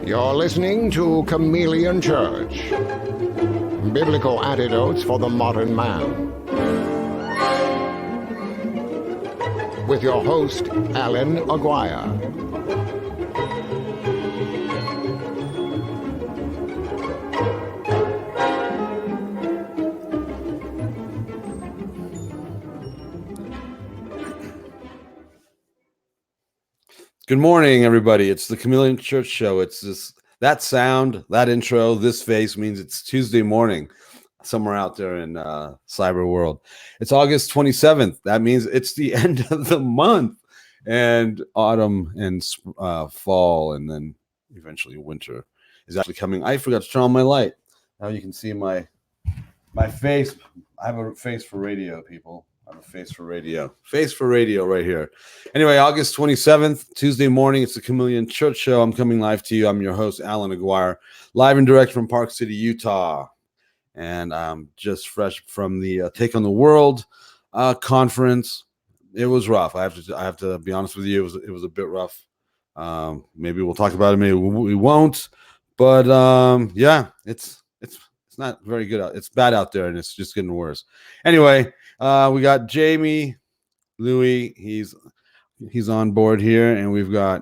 You're listening to Chameleon Church. Biblical Antidotes for the Modern Man. With your host, Allan Aguirre. Good morning, everybody. It's the Chameleon Church Show. It's that sound, that intro, this face means it's Tuesday morning somewhere out there in cyber world. It's August 27th. That means it's the end of the month, and autumn and fall, and then eventually winter is actually coming. I forgot to turn on my light. Now you can see my face. I have a face for radio, people. I have a face for radio. Face for radio right here. Anyway, August 27th, Tuesday morning. It's the Chameleon Church Show. I'm coming live to you. I'm your host, Allan Aguirre, live and direct from Park City, Utah. And I'm just fresh from the Take on the World conference. It was rough. I have to be honest with you. It was a bit rough. Maybe we'll talk about it. Maybe we won't. But yeah, it's not very good. It's bad out there, and it's just getting worse. Anyway, we got Jamie, Louie. He's on board here, and we've got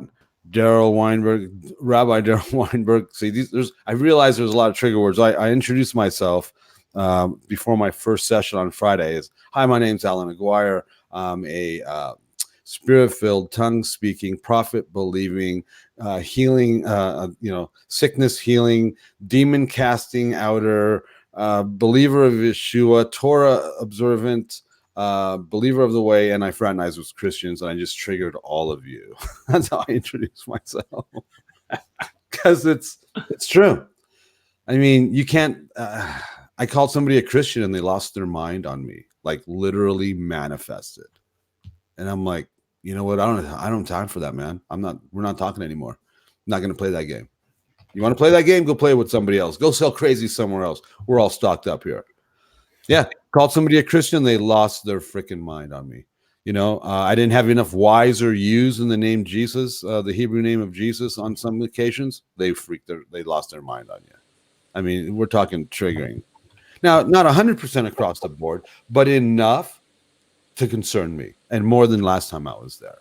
Darryl Weinberg, Rabbi Darryl Weinberg. See, I realize there's a lot of trigger words. I introduced myself before my first session on Friday. Hi, my name's Allan Aguirre. I'm a spirit-filled, tongue-speaking, prophet-believing, healing, sickness healing, demon-casting outer, believer of Yeshua, Torah observant, believer of the way, and I fraternize with Christians, and I just triggered all of you. That's how I introduce myself. Because it's true. I mean, you can't I called somebody a Christian and they lost their mind on me, like literally manifested. And I'm like, you know what? I don't have time for that, man. We're not talking anymore. I'm not gonna play that game. You want to play that game? Go play with somebody else. Go sell crazy somewhere else. We're all stocked up here. Yeah, called somebody a Christian. They lost their freaking mind on me. I didn't have enough Y's or U's in the name Jesus, the Hebrew name of Jesus on some occasions. They lost their mind on you. I mean, we're talking triggering. Now, not 100% across the board, but enough to concern me, and more than last time I was there.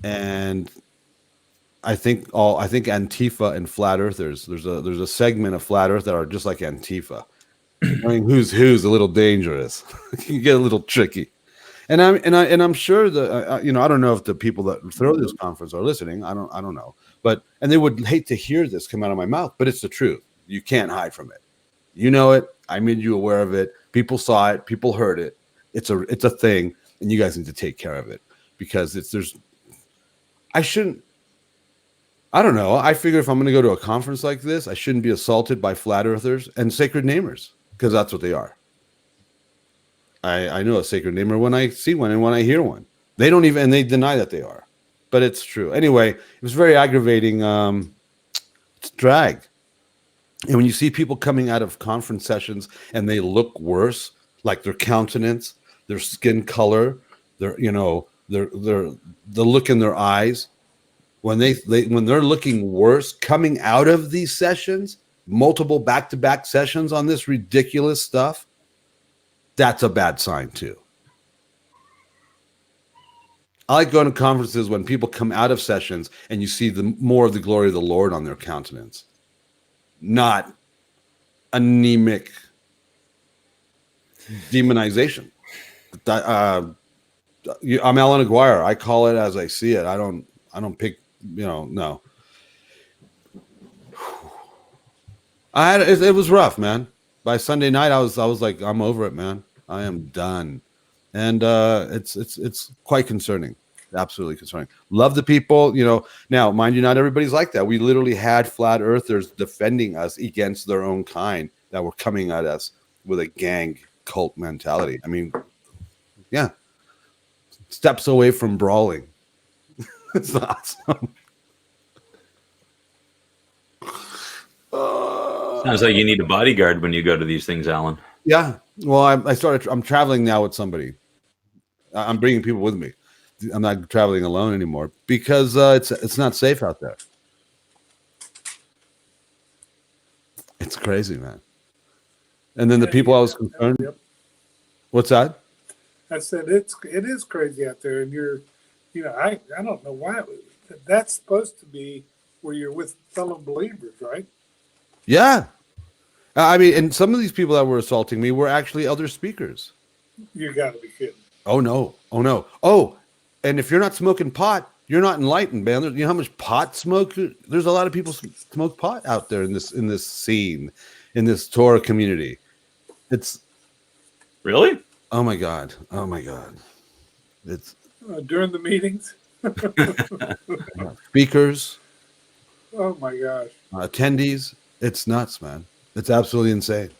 And I think Antifa and flat earthers. There's a segment of flat earth that are just like Antifa. I mean, who's a little dangerous. It can get a little tricky. And I'm sure that I don't know if the people that throw this conference are listening. I don't know. And they would hate to hear this come out of my mouth, but it's the truth. You can't hide from it. You know it. I made you aware of it. People saw it. People heard it. It's a thing, and you guys need to take care of it because I don't know. I figure if I'm going to go to a conference like this, I shouldn't be assaulted by flat earthers and sacred namers because that's what they are. I know a sacred namer when I see one and when I hear one. They don't even, and they deny that they are, but it's true. Anyway, it was very aggravating. It's drag. And when you see people coming out of conference sessions and they look worse, like their countenance, their skin color, the look in their eyes, when they're looking worse coming out of these sessions, multiple back-to-back sessions on this ridiculous stuff, that's a bad sign too. I like going to conferences when people come out of sessions and you see more of the glory of the Lord on their countenance, not anemic demonization. I'm Allan Aguirre. I call it as I see it. I don't pick. No. It was rough, man. By Sunday night, I was like, I'm over it, man. I am done, and it's quite concerning, absolutely concerning. Love the people, Now, mind you, not everybody's like that. We literally had flat earthers defending us against their own kind that were coming at us with a gang cult mentality. I mean, yeah, steps away from brawling. It's awesome. Sounds like you need a bodyguard when you go to these things, Allan. Yeah. Well, I'm traveling now with somebody. I'm bringing people with me. I'm not traveling alone anymore because it's not safe out there. It's crazy, man. And then the people I was concerned. Yep. What's that? I said it is crazy out there, and I don't know why that's supposed to be where you're with fellow believers, right? Yeah. I mean, and some of these people that were assaulting me were actually other speakers. You got to be kidding. Oh, no. Oh, no. Oh, and if you're not smoking pot, you're not enlightened, man. You know how much pot smoke? There's a lot of people smoke pot out there in this scene, in this Torah community. It's Really? oh my god, it's During the meetings. speakers, Oh my gosh. attendees. It's nuts, man. It's absolutely insane.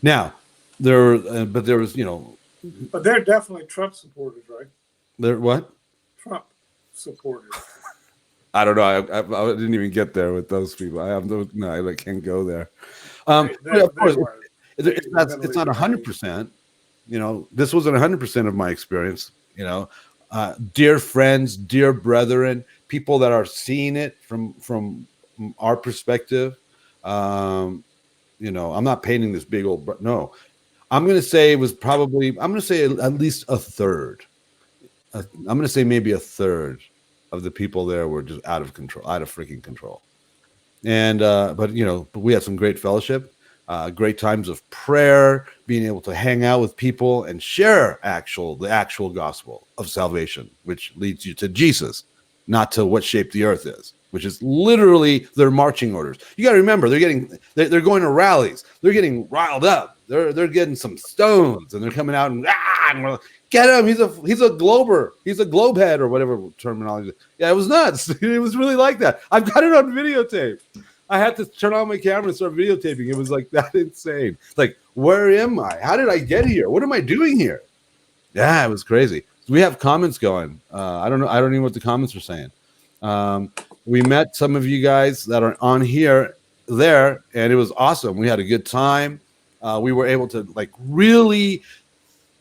Now there was But they're definitely Trump supporters, right? there what? Trump supporters. I don't know. I didn't even get there with those people. I can't go there. They of course, were. it's not 100%. This wasn't 100% of my experience. Dear friends, dear brethren, people that are seeing it from our perspective. I'm not painting this big old. No, I'm going to say it was probably. I'm going to say at least a third. I'm going to say maybe a third of the people there were just out of control, out of freaking control. And but we had some great fellowship. Great times of prayer, being able to hang out with people and share the actual gospel of salvation, which leads you to Jesus, not to what shape the earth is, which is literally their marching orders. You got to remember, they're going to rallies, they're getting riled up, they're getting some stones, and they're coming out and we're like, get him, he's a glober, he's a globe head, or whatever terminology. Yeah, it was nuts. It was really like that. I've got it on videotape. I had to turn on my camera and start videotaping. It was like that insane. Like, where am I? How did I get here? What am I doing here? Yeah, it was crazy. We have comments going. I don't know. I don't even know what the comments are saying. We met some of you guys that are on there, and it was awesome. We had a good time. We were able to really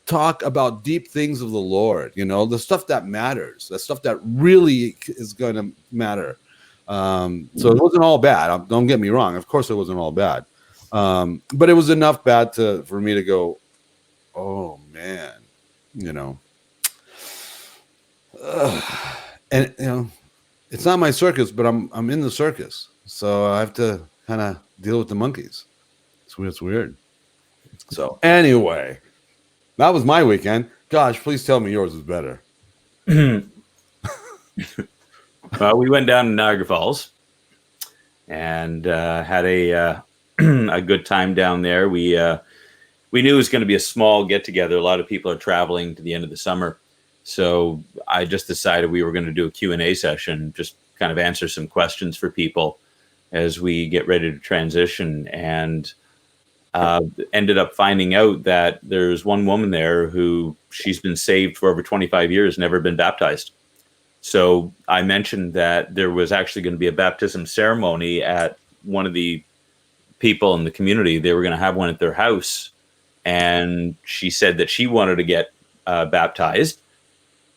talk about deep things of the Lord. The stuff that matters, the stuff that really is going to matter. So it wasn't all bad. Don't get me wrong. Of course, it wasn't all bad. But it was enough bad for me to go, oh man, and it's not my circus, but I'm in the circus, so I have to kind of deal with the monkeys. It's weird. So anyway, that was my weekend. Gosh, please tell me yours is better. Well, we went down to Niagara Falls and had a good time down there. We knew it was going to be a small get together. A lot of people are traveling to the end of the summer, so I just decided we were going to do a Q&A session, just kind of answer some questions for people as we get ready to transition. And ended up finding out that there's one woman there who she's been saved for over 25 years, never been baptized. So I mentioned that there was actually going to be a baptism ceremony at one of the people in the community. They were going to have one at their house. And she said that she wanted to get baptized.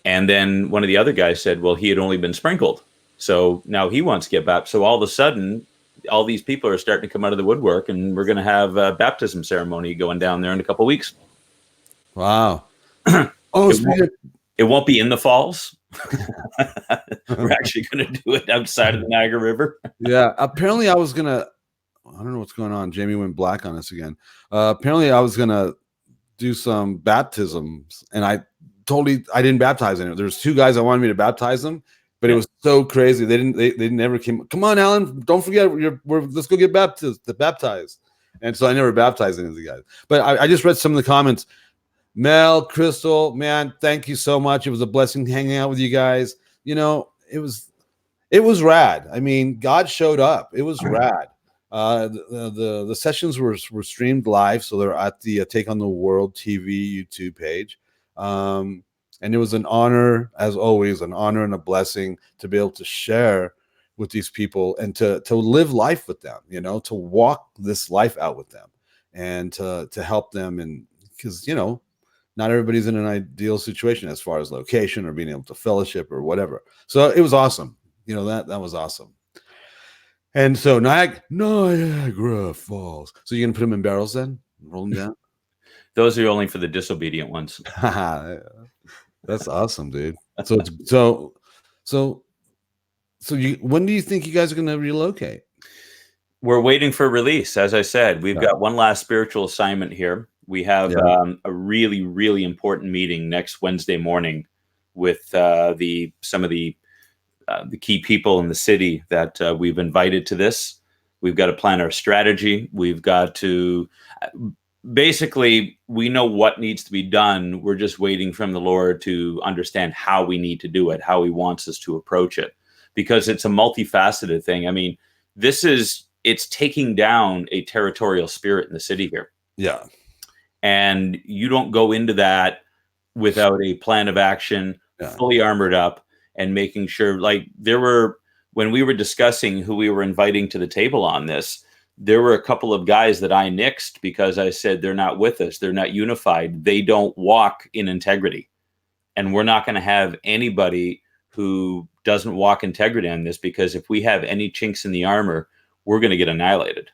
And then one of the other guys said, well, he had only been sprinkled. So now he wants to get baptized. So all of a sudden, all these people are starting to come out of the woodwork, and we're going to have a baptism ceremony going down there in a couple of weeks. Wow. It won't be in the falls. We're actually going to do it outside of the Niagara River. Yeah. Apparently I don't know what's going on. Jamie went black on us again. Apparently I was going to do some baptisms, and I didn't baptize anyone. There's two guys that wanted me to baptize them, but it was so crazy. They never came. Come on, Allan, don't forget, let's go get baptized. And so I never baptized any of the guys. But I just read some of the comments. Mel, Crystal, man, thank you so much. It was a blessing hanging out with you guys. It was rad. I mean, God showed up. It was rad. The sessions were streamed live, so they're at the Take on the World TV YouTube page. And it was an honor, as always, an honor and a blessing to be able to share with these people and to live life with them, to walk this life out with them and to help them. And because, not everybody's in an ideal situation as far as location or being able to fellowship or whatever. So it was awesome. That was awesome. And so Niagara Falls. So you're gonna put them in barrels then? Roll them down? Those are only for the disobedient ones. That's awesome, dude. So you when do you think you guys are gonna relocate? We're waiting for release. As I said, we've got one last spiritual assignment here. We have a really, really important meeting next Wednesday morning with some of the key people in the city that we've invited to this. We've got to plan our strategy. We've got to basically, we know what needs to be done. We're just waiting from the Lord to understand how we need to do it, how he wants us to approach it, because it's a multifaceted thing. I mean, it's taking down a territorial spirit in the city here. Yeah. And you don't go into that without a plan of action, fully armored up, and making sure, like, when we were discussing who we were inviting to the table on this, there were a couple of guys that I nixed because I said, they're not with us. They're not unified. They don't walk in integrity. And we're not going to have anybody who doesn't walk integrity on this, because if we have any chinks in the armor, we're going to get annihilated.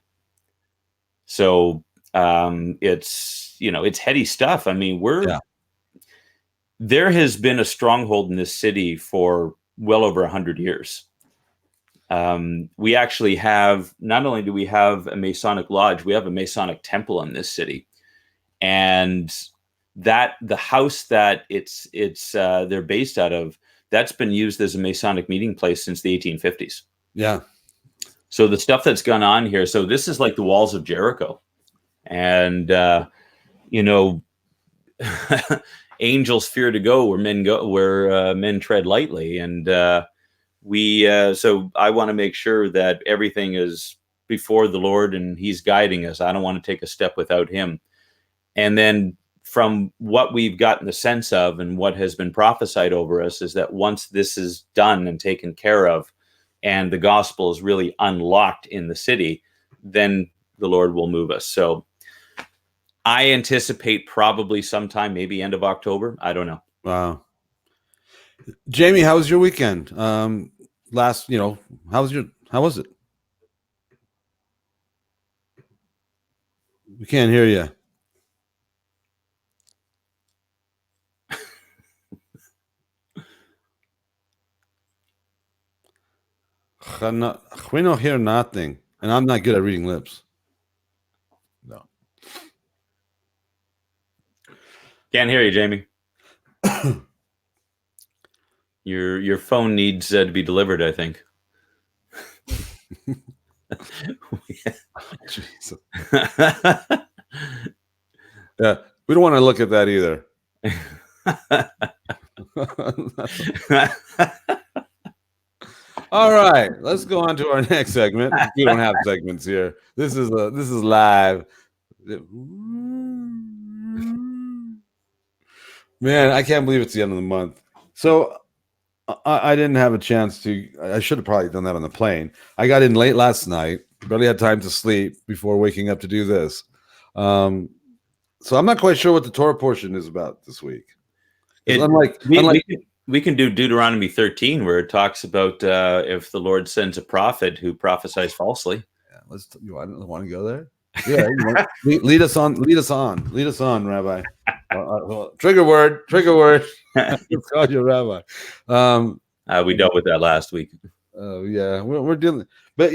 So it's heady stuff. I mean, there has been a stronghold in this city for well over 100 years. We actually have, not only do we have a Masonic lodge, we have a Masonic temple in this city. And that the house that they're based out of, that's been used as a Masonic meeting place since the 1850s. Yeah. So the stuff that's gone on here, so this is like the walls of Jericho. And, angels fear to go where men tread lightly. And so I want to make sure that everything is before the Lord and he's guiding us. I don't want to take a step without him. And then from what we've gotten the sense of and what has been prophesied over us is that once this is done and taken care of, and the gospel is really unlocked in the city, then the Lord will move us. So I anticipate probably sometime, maybe end of October. I don't know. Wow. Jamie, how was your weekend? How was it? We can't hear you. We don't hear nothing, and I'm not good at reading lips. No. Can't hear you, Jamie. Your phone needs to be delivered, I think. Jesus. Yeah, we don't want to look at that either. All right, let's go on to our next segment. We don't have segments here. This is live. Man, I can't believe it's the end of the month. So I didn't have a chance to. I should have probably done that on the plane. I got in late last night. Barely had time to sleep before waking up to do this. So I'm not quite sure what the Torah portion is about this week. We can do Deuteronomy 13, where it talks about if the Lord sends a prophet who prophesies falsely. Yeah, you want to go there? Yeah, lead us on, Rabbi. Trigger word. Let's call you Rabbi. We dealt with that last week. Yeah, we're dealing, but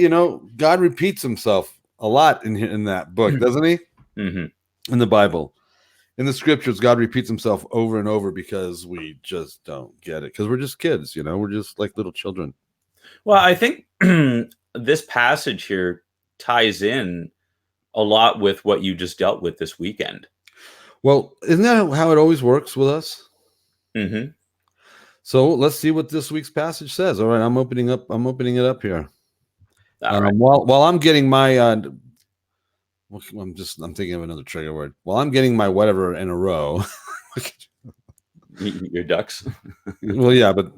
God repeats himself a lot in that book, doesn't he? Mm-hmm. In the Bible. In the scriptures, God repeats himself over and over because we just don't get it. Because we're just kids, we're just like little children. Well, I think this passage here ties in a lot with what you just dealt with this weekend. Well, isn't that how it always works with us? Mm-hmm. So let's see what this week's passage says. All right, I'm opening it up here. All right. While I'm getting my I'm thinking of another trigger word. While I'm getting my whatever in a row. Your ducks. Well, yeah, but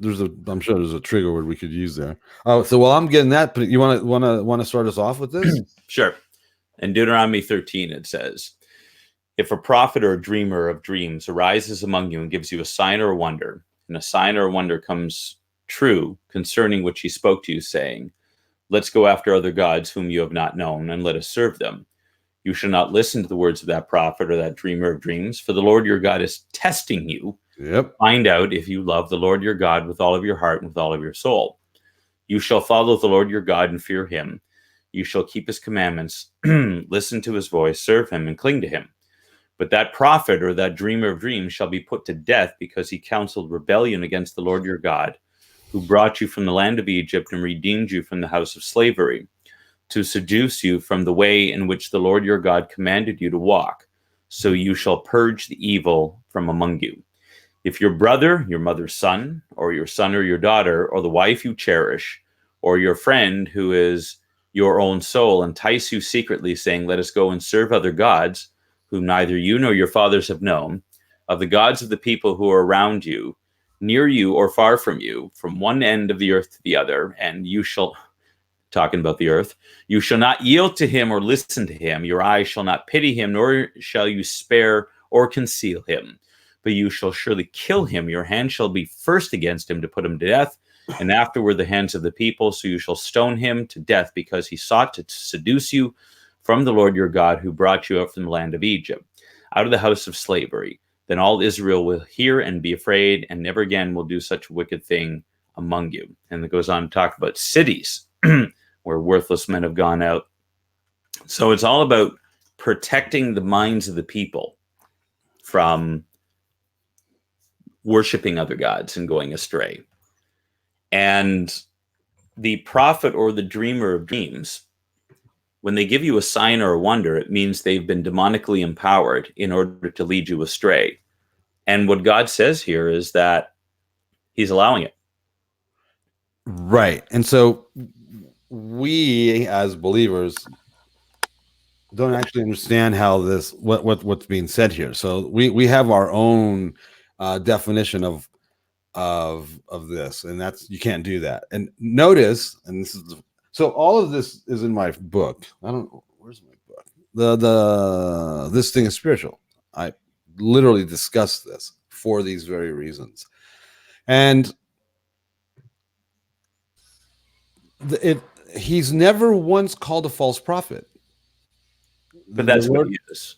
I'm sure there's a trigger word we could use there. Oh, so while I'm getting that, you want to start us off with this? Sure. In Deuteronomy 13, it says, if a prophet or a dreamer of dreams arises among you and gives you a sign or a wonder, and a sign or a wonder comes true concerning which he spoke to you, saying, Let's go after other gods whom you have not known, and let us serve them. You shall not listen to the words of that prophet or that dreamer of dreams, for the Lord your God is testing you. Yep. Find out if you love the Lord your God with all of your heart and with all of your soul. You shall follow the Lord your God and fear him. You shall keep his commandments, listen to his voice, serve him, and cling to him. But that prophet or that dreamer of dreams shall be put to death because he counseled rebellion against the Lord your God, who brought you from the land of Egypt and redeemed you from the house of slavery, to seduce you from the way in which the Lord your God commanded you to walk. So you shall purge the evil from among you. If your brother, your mother's son or your daughter, or the wife you cherish, or your friend who is your own soul entice you secretly, saying, let us go and serve other gods, whom neither you nor your fathers have known, of the gods of the people who are around you, near you or far from you, from one end of the earth to the other, and you shall, talking about the earth, you shall not yield to him or listen to him. Your eyes shall not pity him, nor shall you spare or conceal him. But you shall surely kill him. Your hand shall be first against him to put him to death, and afterward the hands of the people. So you shall stone him to death because he sought to seduce you from the Lord your God, who brought you out from the land of Egypt, out of the house of slavery. Then all Israel will hear and be afraid, and never again will do such a wicked thing among you. And it goes on to talk about cities where worthless men have gone out. So it's all about protecting the minds of the people from worshiping other gods and going astray. And the prophet or the dreamer of dreams, when they give you a sign or a wonder, it means they've been demonically empowered in order to lead you astray. And what God says here is that he's allowing it. Right. And so we as believers don't actually understand how this what's being said here. So we have our own definition of this, and that's, you can't do that. And notice, and this is so all of this is in my book. I don't know, where's my book? The This Thing is Spiritual. I literally discussed this for these very reasons. And he's never once called a false prophet. But that's what he is.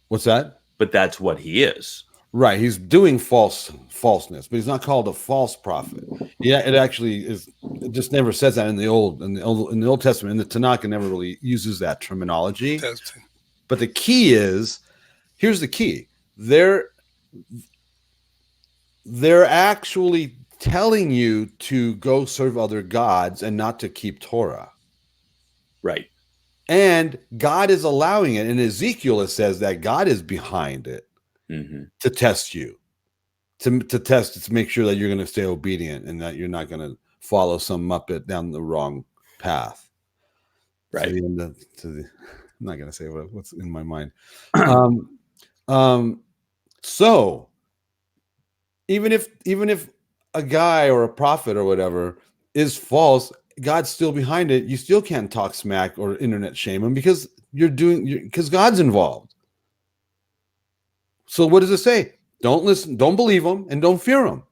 What's that? But that's what he is. Right. He's doing falseness, but he's not called a false prophet. Yeah, it actually is. It just never says that in the Old Testament. In the Tanakh, it never really uses that terminology. But the key is, here's the key. They're actually telling you to go serve other gods and not to keep Torah. Right. And God is allowing it. In Ezekiel, it says that God is behind it to test you, to test, to make sure that you're going to stay obedient and that you're not going to follow some muppet down the wrong path. Right. I'm not going to say what's in my mind. So even if a guy or a prophet or whatever is false, God's still behind it. You still can't talk smack or internet shame him because because God's involved. So what does it say? Don't listen, don't believe him, and don't fear him,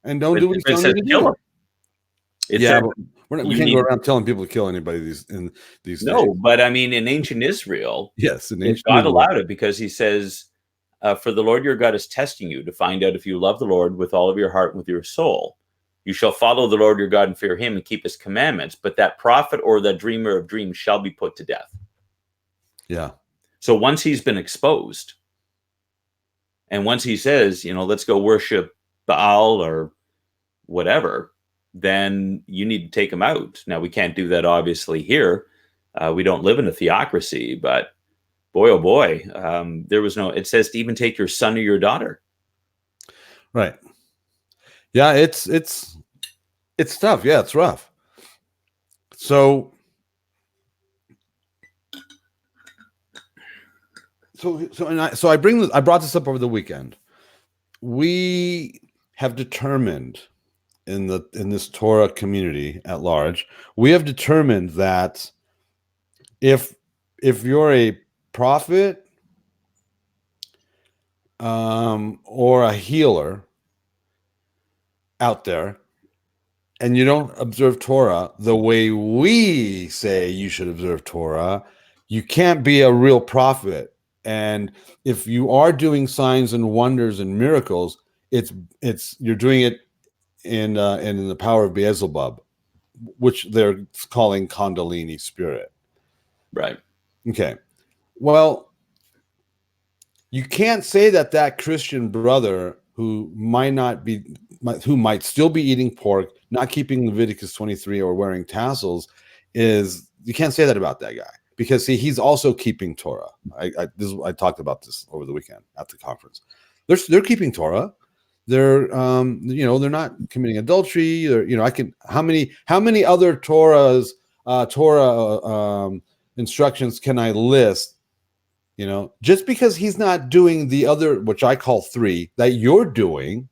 and don't do what he's telling you to do. Yeah, but we can't go around telling people to kill anybody these days. No, but I mean, in ancient Israel, yes, God allowed it because he says, for the Lord your God is testing you to find out if you love the Lord with all of your heart and with your soul. You shall follow the Lord your God and fear him and keep his commandments. But that prophet or that dreamer of dreams shall be put to death. Yeah. So once he's been exposed, and once he says, let's go worship Baal or whatever, then you need to take him out. Now, we can't do that, obviously, here. We don't live in a theocracy, but boy, oh boy, it says to even take your son or your daughter. Right. Yeah, it's tough. Yeah, it's rough. So I brought this up over the weekend. We have determined in this Torah community at large, we have determined that if you're a prophet or a healer out there, and you don't observe Torah the way we say you should observe Torah, you can't be a real prophet. And if you are doing signs and wonders and miracles, it's you're doing it in the power of Beelzebub, which they're calling Kundalini spirit. Right. Okay. Well, you can't say that Christian brother who might still be eating pork, not keeping Leviticus 23 or wearing tassels, you can't say that about that guy, because see, he's also keeping Torah. I talked about this over the weekend at the conference. They're keeping Torah. They're they're not committing adultery. Or how many other Torah instructions can I list? Just because he's not doing the other, which I call 3, that you're doing,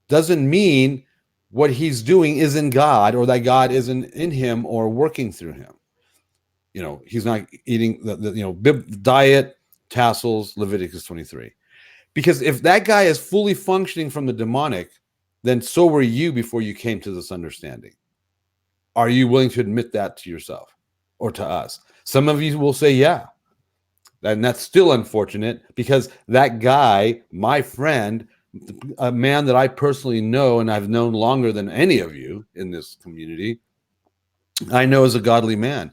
doesn't mean what he's doing isn't God, or that God isn't in him or working through him. He's not eating the diet, tassels, Leviticus 23. Because if that guy is fully functioning from the demonic, then so were you before you came to this understanding. Are you willing to admit that to yourself or to us? Some of you will say, yeah. And that's still unfortunate, because that guy, my friend, a man that I personally know and I've known longer than any of you in this community, I know is a godly man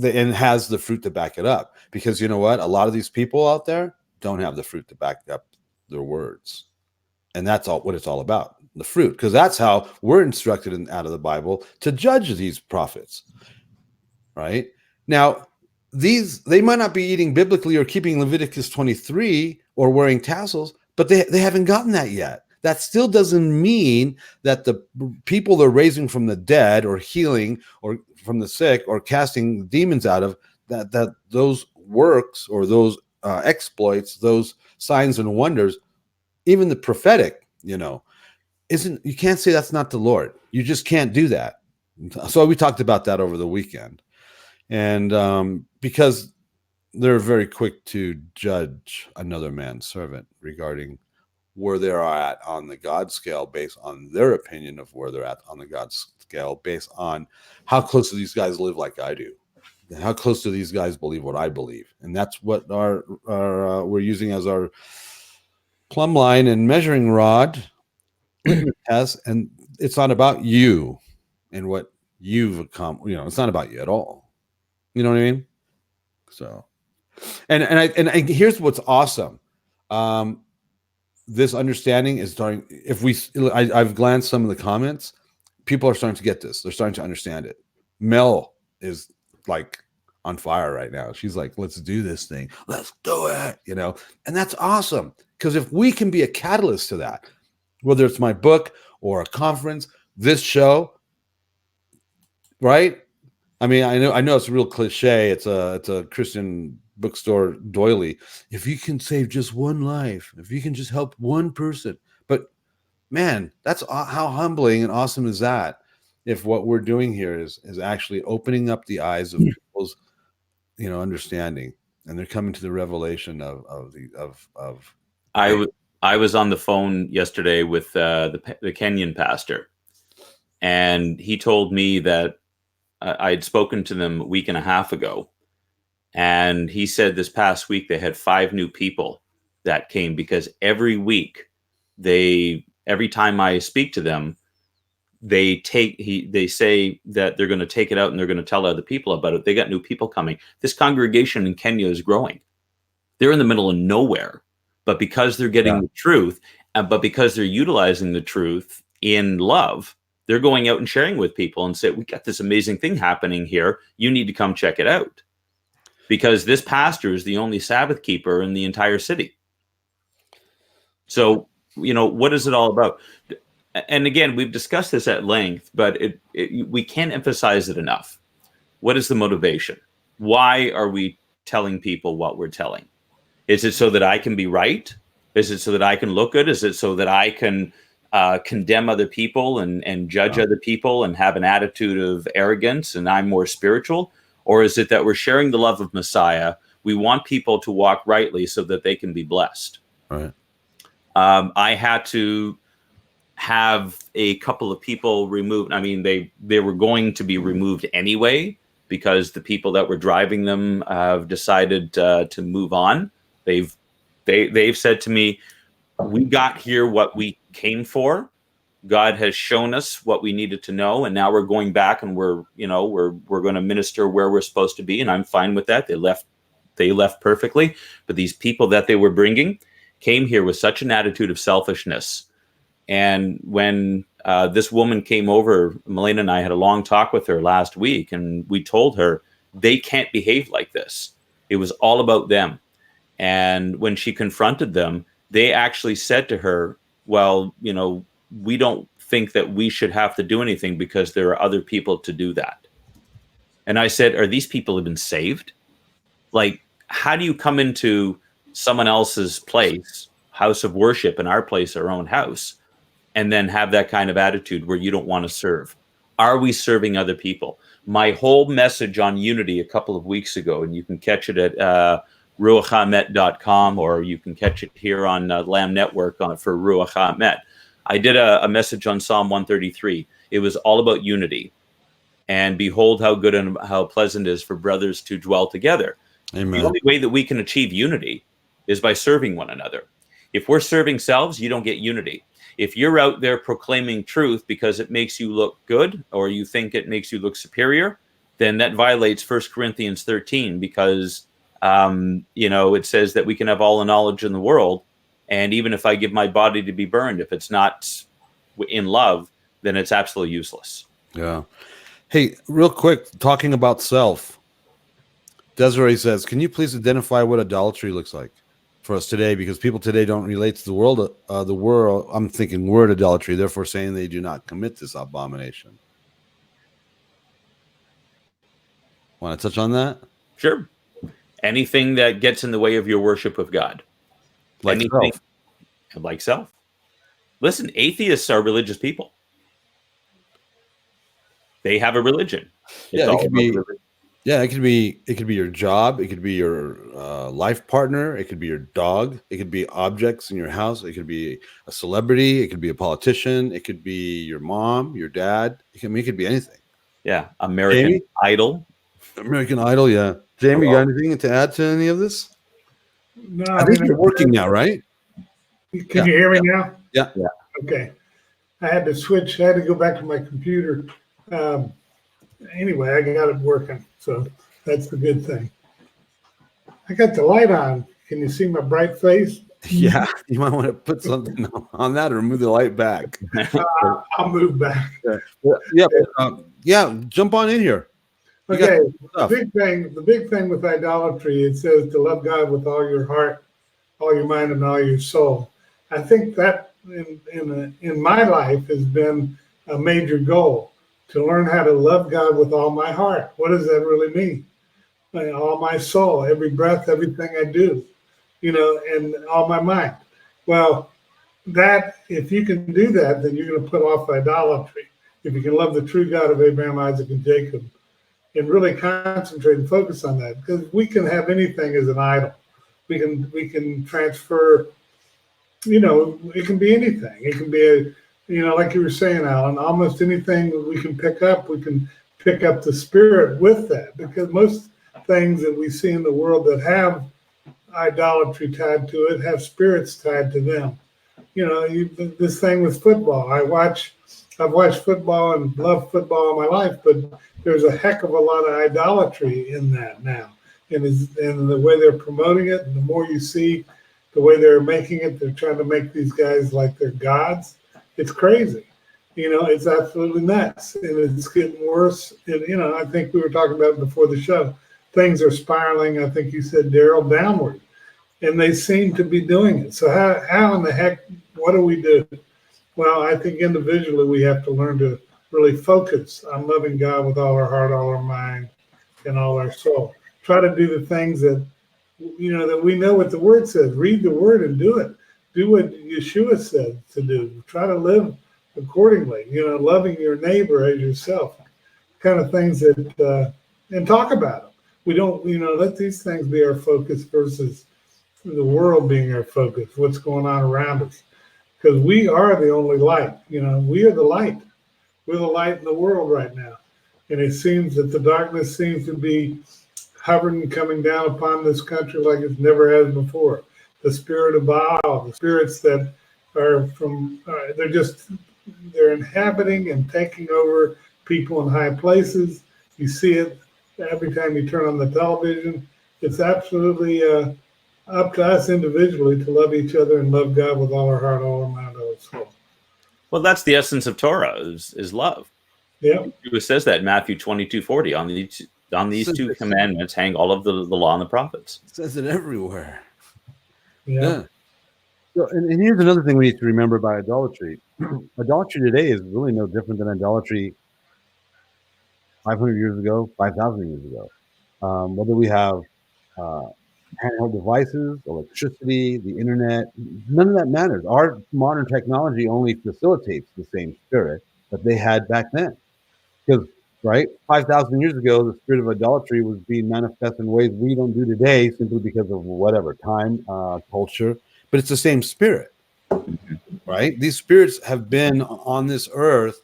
and has the fruit to back it up. Because you know what? A lot of these people out there don't have the fruit to back up their words. And that's what it's all about, the fruit. Because that's how we're instructed out of the Bible to judge these prophets. Right? Now, they might not be eating biblically or keeping Leviticus 23 or wearing tassels, but they haven't gotten that yet. That still doesn't mean that the people they're raising from the dead or healing or from the sick or casting demons out of, that those works or those exploits, those signs and wonders, even the prophetic, you can't say that's not the Lord. You just can't do that. So we talked about that over the weekend. And because they're very quick to judge another man's servant regarding where they are at on the God scale, based on their opinion of where they're at on the God scale, based on how close do these guys live like I do, and how close do these guys believe what I believe. And that's what we're using as our plumb line and measuring rod test. And it's not about you and what you've accomplished. It's not about you at all. You know what I mean? So, and here's what's awesome. This understanding is starting. I've glanced some of the comments. People are starting to get this. They're starting to understand it. Mel is like on fire right now. She's like, "Let's do this thing. Let's do it." And that's awesome, because if we can be a catalyst to that, whether it's my book or a conference, this show, right? I mean, I know it's a real cliche. It's a Christian bookstore doily. If you can save just one life, if you can just help one person, but man, that's how humbling and awesome is that? If what we're doing here is actually opening up the eyes of people's, understanding, and they're coming to the revelation of. I was on the phone yesterday with the Kenyan pastor, and he told me that I had spoken to them a week and a half ago, and he said this past week they had 5 new people that came, because every week every time I speak to them, they say that they're going to take it out and they're going to tell other people about it. They got new people coming. This congregation in Kenya is growing. They're in the middle of nowhere, but because they're getting the truth, but because they're utilizing the truth in love, they're going out and sharing with people and say, we got this amazing thing happening here. You need to come check it out. Because this pastor is the only Sabbath keeper in the entire city. So, what is it all about? And again, we've discussed this at length, but we can't emphasize it enough. What is the motivation? Why are we telling people what we're telling? Is it so that I can be right? Is it so that I can look good? Is it so that I can condemn other people and judge other people and have an attitude of arrogance and I'm more spiritual? Or is it that we're sharing the love of Messiah? We want people to walk rightly so that they can be blessed. Right. I had to have a couple of people removed. I mean, they were going to be removed anyway because the people that were driving them have decided to move on. They've said to me, we got here what we came for. God has shown us what we needed to know, and now we're going back and we're going to minister where we're supposed to be, and I'm fine with that. They left perfectly, but these people that they were bringing came here with such an attitude of selfishness. And when this woman came over, Melena and I had a long talk with her last week, and we told her they can't behave like this. It was all about them. And when she confronted them, they actually said to her, well, we don't think that we should have to do anything because there are other people to do that. And I said, are these people even saved? Like, how do you come into someone else's place, house of worship, in our place, our own house, and then have that kind of attitude where you don't want to serve? Are we serving other people? My whole message on unity a couple of weeks ago, and you can catch it at ruachamet.com, or you can catch it here on Lamb Network for Ruach HaEmet. I did a message on Psalm 133. It was all about unity. And behold how good and how pleasant it is for brothers to dwell together. Amen. The only way that we can achieve unity is by serving one another. If we're serving selves, you don't get unity. If you're out there proclaiming truth because it makes you look good, or you think it makes you look superior, then that violates 1 Corinthians 13, because it says that we can have all the knowledge in the world, and even if I give my body to be burned, if it's not in love, then it's absolutely useless. Yeah. Hey, real quick, talking about self, Desiree says, can you please identify what idolatry looks like for us today? Because people today don't relate to the world. I'm thinking word idolatry, therefore saying they do not commit this abomination. Want to touch on that? Sure. Anything that gets in the way of your worship of God. Like anything self. Like self. Listen, atheists are religious people. They have a religion. It could be your job. It could be your life partner. It could be your dog. It could be objects in your house. It could be a celebrity. It could be a politician. It could be your mom, your dad. It could be anything. Yeah. American Idol. American Idol, yeah. Jamie, you got anything to add to any of this? No, I think you're working now, right? Can you hear me now? Yeah. Okay. I had to switch. I had to go back to my computer. Anyway, I got it working, so that's the good thing. I got the light on. Can you see my bright face? Yeah, you might want to put something on that or move the light back. I'll move back. Yeah, jump on in here. Okay, the big thing with idolatry, it says to love God with all your heart, all your mind, and all your soul. I think that in my life has been a major goal, to learn how to love God with all my heart. What does that really mean? All my soul, every breath, everything I do, and all my mind. Well, if you can do that, then you're going to put off idolatry. If you can love the true God of Abraham, Isaac, and Jacob, and really concentrate and focus on that, because we can have anything as an idol. We can transfer, it can be anything. It can be like you were saying, Alan, almost anything that we can pick up the spirit with that, because most things that we see in the world that have idolatry tied to it have spirits tied to them. This thing with football, I've watched football and loved football all my life, but there's a heck of a lot of idolatry in that now. And the way they're promoting it, and the more you see the way they're making it, they're trying to make these guys like they're gods. It's crazy. It's absolutely nuts. And it's getting worse. And, I think we were talking about it before the show. Things are spiraling, I think you said, Darryl, downward. And they seem to be doing it. So how in the heck, what do we do? Well, I think individually we have to learn to really focus on loving God with all our heart, all our mind, and all our soul. Try to do the things that we know what the Word says. Read the Word and do it. Do what Yeshua said to do. Try to live accordingly. Loving your neighbor as yourself. Kind of things that, and talk about them. We don't, let these things be our focus versus the world being our focus. What's going on around us? because we are the only light. We are the light. We're the light in the world right now. And it seems that the darkness seems to be hovering and coming down upon this country like it never has before. The spirit of Baal, the spirits that are they're inhabiting and taking over people in high places. You see it every time you turn on the television. It's absolutely up to us individually to love each other and love God with all our heart, all our mind, all our soul. Well, that's the essence of Torah is love. Yeah. It says that in Matthew 22:40, on these two commandments hang all of the law and the prophets. It says it everywhere. Yeah. So, and here's another thing we need to remember about idolatry. Idolatry today is really no different than idolatry 500 years ago, 5,000 years ago. Whether we have handheld devices, electricity, the internet, none of that matters. Our modern technology only facilitates the same spirit that they had back then. Because, right, 5,000 years ago, the spirit of idolatry was being manifested in ways we don't do today simply because of whatever, time, culture, but it's the same spirit, right? These spirits have been on this earth,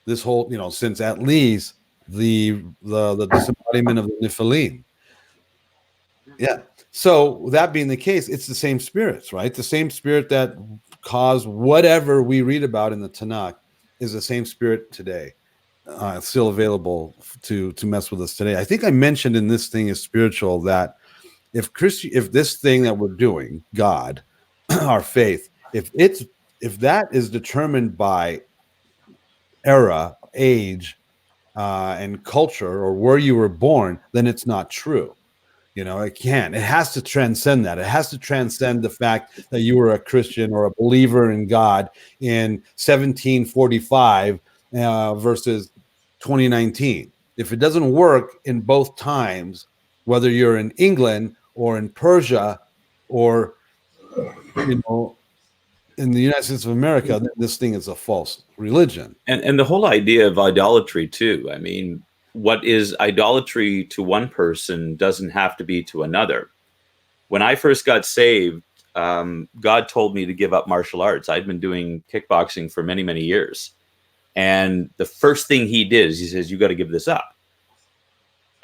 this whole, since at least the disembodiment of the Nephilim. Yeah. So that being the case, it's the same spirits, right? The same spirit that caused whatever we read about in the Tanakh is the same spirit today. Still available to mess with us today. I think I mentioned in This Thing is Spiritual that if this thing that we're doing, God, our faith, if that is determined by era, age, and culture, or where you were born, then it's not true. It can't. It has to transcend that. It has to transcend the fact that you were a Christian or a believer in God in 1745 versus 2019. If it doesn't work in both times, whether you're in England or in Persia or in the United States of America, this thing is a false religion. And the whole idea of idolatry too. I mean, what is idolatry to one person doesn't have to be to another. When I first got saved, God told me to give up martial arts. I'd been doing kickboxing for many, many years. And the first thing he did is he says, you got to give this up.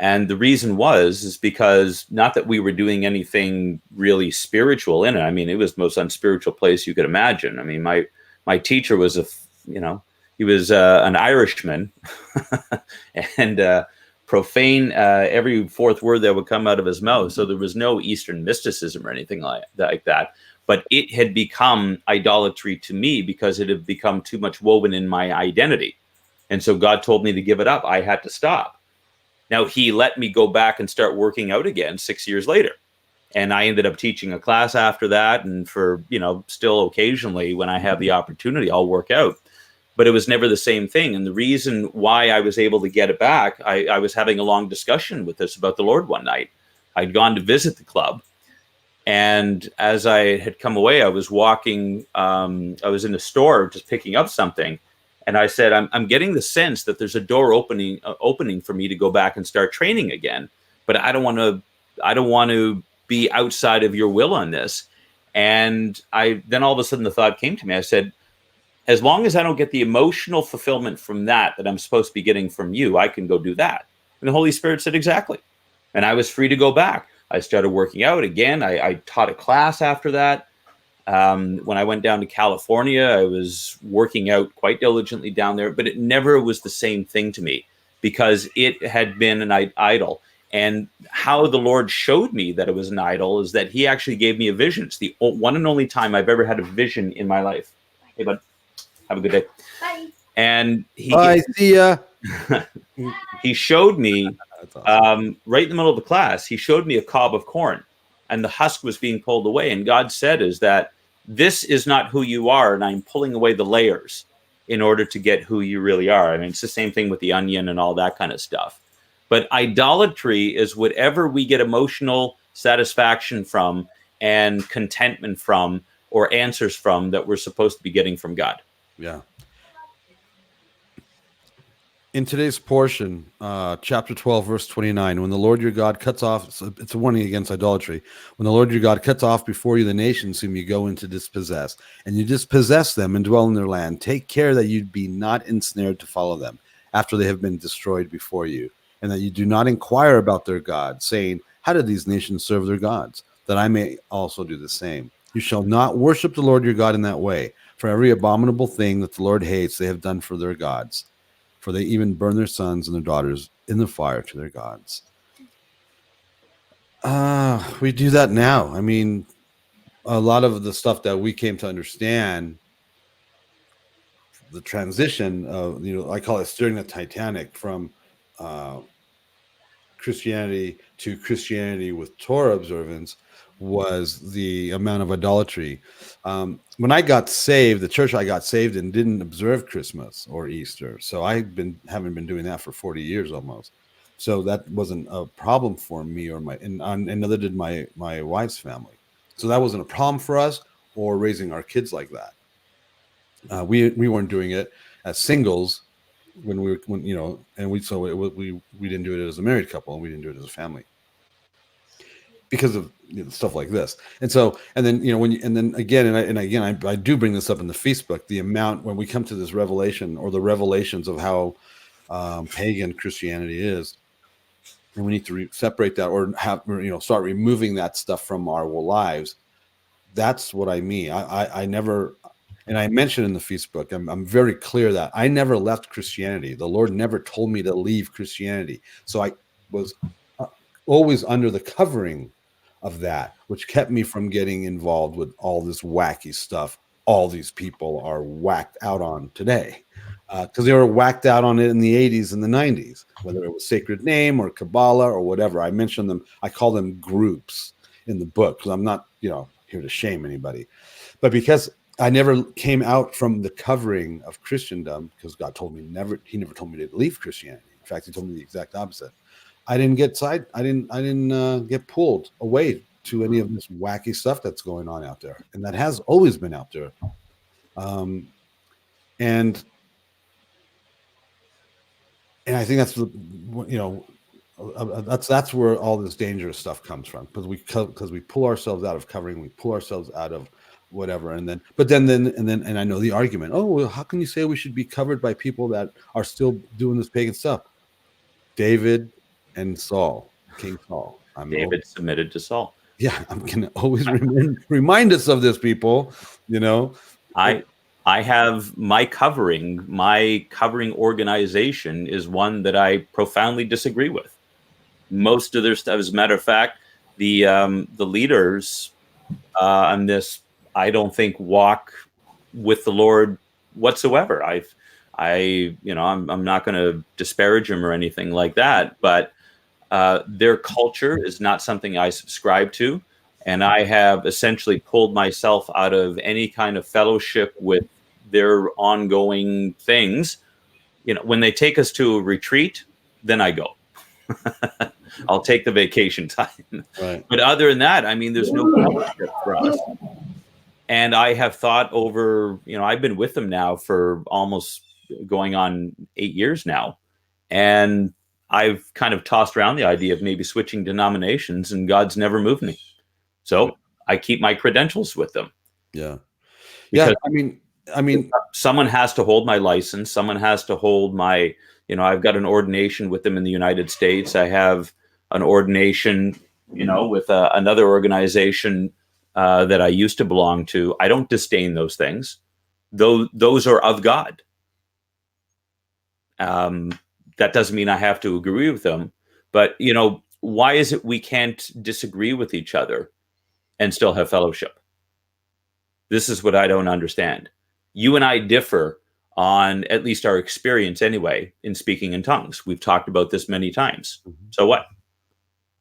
And the reason is because not that we were doing anything really spiritual in it. I mean, it was the most unspiritual place you could imagine. I mean, my teacher was he was an Irishman and profane every fourth word that would come out of his mouth. So there was no Eastern mysticism or anything like that. But it had become idolatry to me because it had become too much woven in my identity. And so God told me to give it up. I had to stop. Now, he let me go back and start working out again 6 years later. And I ended up teaching a class after that. And for, still occasionally when I have the opportunity, I'll work out. But it was never the same thing. And the reason why I was able to get it back, I was having a long discussion with this about the Lord one night. I'd gone to visit the club. And as I had come away, I was walking, I was in a store just picking up something. And I said, I'm getting the sense that there's a door opening for me to go back and start training again. But I don't want to be outside of your will on this. And then all of a sudden the thought came to me. I said, as long as I don't get the emotional fulfillment from that I'm supposed to be getting from you, I can go do that. And the Holy Spirit said, exactly. And I was free to go back. I started working out again. I taught a class after that. When I went down to California, I was working out quite diligently down there, but it never was the same thing to me because it had been an idol. And how the Lord showed me that it was an idol is that he actually gave me a vision. It's the one and only time I've ever had a vision in my life. Hey, bud, have a good day. Bye. And See ya. He showed me right in the middle of the class, he showed me a cob of corn and the husk was being pulled away. And God said is that this is not who you are. And I'm pulling away the layers in order to get who you really are. I mean, it's the same thing with the onion and all that kind of stuff. But idolatry is whatever we get emotional satisfaction from and contentment from or answers from that we're supposed to be getting from God. Yeah. In today's portion, chapter 12, verse 29, when the Lord your God cuts off, so it's a warning against idolatry. When the Lord your God cuts off before you the nations whom you go in to dispossess, and you dispossess them and dwell in their land, take care that you be not ensnared to follow them after they have been destroyed before you, and that you do not inquire about their gods, saying, how did these nations serve their gods? That I may also do the same. You shall not worship the Lord your God in that way, for every abominable thing that the Lord hates they have done for their gods. For they even burn their sons and their daughters in the fire to their gods. We do that now. I mean, a lot of the stuff that we came to understand, the transition of, I call it steering the Titanic from Christianity to Christianity with Torah observance, was the amount of idolatry. When I got saved, the church I got saved in didn't observe Christmas or Easter, so haven't been doing that for 40 years almost. So that wasn't a problem for me or and neither did my wife's family. So that wasn't a problem for us or raising our kids like that. We weren't doing it as singles when we didn't do it as a married couple, and we didn't do it as a family because of stuff like this. And so, and then I do bring this up in the Facebook, the amount when we come to this revelation or the revelations of how pagan Christianity is, and we need to separate that or start removing that stuff from our lives. That's what I mean. I never. And I mentioned in the Facebook, I'm very clear that I never left Christianity. The Lord never told me to leave Christianity. So I was always under the covering of that, which kept me from getting involved with all this wacky stuff all these people are whacked out on today. Because they were whacked out on it in the 80s and the 90s, whether it was Sacred Name or Kabbalah or whatever. I mentioned them. I call them groups in the book because I'm not, here to shame anybody. But because I never came out from the covering of Christendom, because God told me he never told me to leave Christianity. In fact, he told me the exact opposite. I didn't get get pulled away to any of this wacky stuff that's going on out there, and that has always been out there. And I think that's that's where all this dangerous stuff comes from, because we pull ourselves out of covering, we pull ourselves out of whatever, and I know the argument. Oh, well, how can you say we should be covered by people that are still doing this pagan stuff? David and Saul, King Saul. David submitted to Saul. Yeah, I'm gonna always remind us of this, people. I have my covering organization is one that I profoundly disagree with. Most of their stuff, as a matter of fact, the leaders on this, I don't think walk with the Lord whatsoever. I'm not going to disparage them or anything like that, but their culture is not something I subscribe to. And I have essentially pulled myself out of any kind of fellowship with their ongoing things. When they take us to a retreat, then I go. I'll take the vacation time. Right. But other than that, there's no fellowship for us. And I have thought over, I've been with them now for almost going on 8 years now. And I've kind of tossed around the idea of maybe switching denominations, and God's never moved me. So I keep my credentials with them. Yeah. Because, someone has to hold my license. Someone has to hold my, I've got an ordination with them in the United States. I have an ordination, with another organization that I used to belong to. I don't disdain those things. Those are of God. That doesn't mean I have to agree with them. But, why is it we can't disagree with each other and still have fellowship? This is what I don't understand. You and I differ on at least our experience anyway in speaking in tongues. We've talked about this many times. Mm-hmm. So what?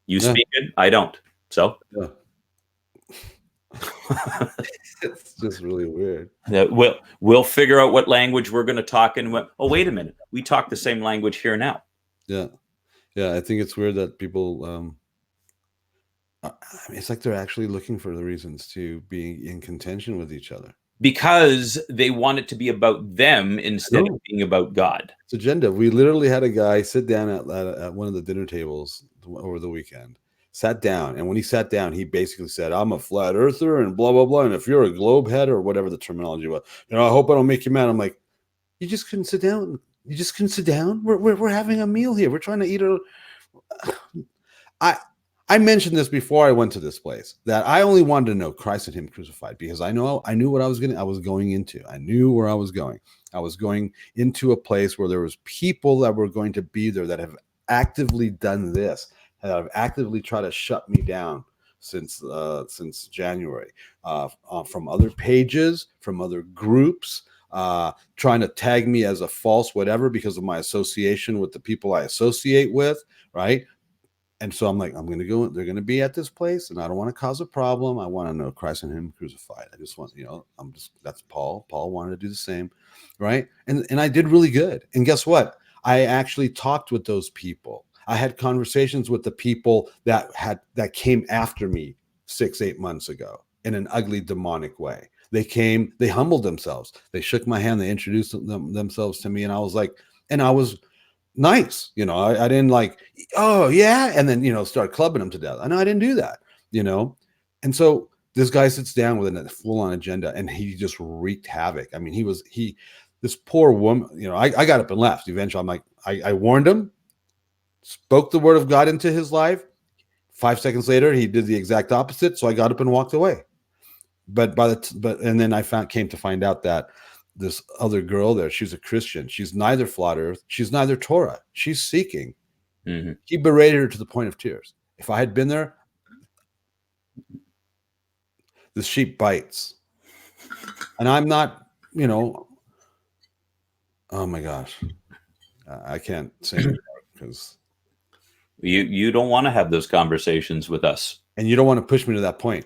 You speak it, I don't. So it's just really weird. Yeah, we'll figure out what language we're going to talk in. Oh, wait a minute. We talk the same language here now. Yeah. I think it's weird that people. It's like they're actually looking for the reasons to be in contention with each other. because they want it to be about them instead of being about God. It's agenda. We literally had a guy sit down at one of the dinner tables over the weekend. Sat down, and when he sat down, he basically said, "I'm a flat earther and blah blah blah. And if you're a globe head or whatever the terminology was, I hope I don't make you mad." I'm like, "You just couldn't sit down. You just couldn't sit down. We're having a meal here. We're trying to eat I mentioned this before I went to this place, that I only wanted to know Christ and Him crucified because I knew what I was going into. I knew where I was going. I was going into a place where there was people that were going to be there that have actively done this, that have actively tried to shut me down since January, from other pages, from other groups, trying to tag me as a false whatever because of my association with the people I associate with, right? And so I'm like, I'm going to go, they're going to be at this place, and I don't want to cause a problem. I want to know Christ and Him crucified. I just want, that's Paul. Paul wanted to do the same, right? And I did really good. And guess what? I actually talked with those people. I had conversations with the people that came after me 6-8 months ago in an ugly, demonic way. They came, they humbled themselves. They shook my hand. They introduced themselves to me. And I was like, and I was nice. I didn't like, oh yeah. And then, start clubbing them to death. I know I didn't do that, And so this guy sits down with a full on agenda, and he just wreaked havoc. I mean, this poor woman, I got up and left. Eventually I'm like, I warned him, spoke the word of God into his life. 5 seconds later, he did the exact opposite. So I got up and walked away. And then I came to find out that this other girl there, she's a Christian. She's neither flat earth. She's neither Torah. She's seeking. Mm-hmm. He berated her to the point of tears. If I had been there, the sheep bites. And I'm not, oh my gosh. I can't say anymore because you don't want to have those conversations with us. And you don't want to push me to that point.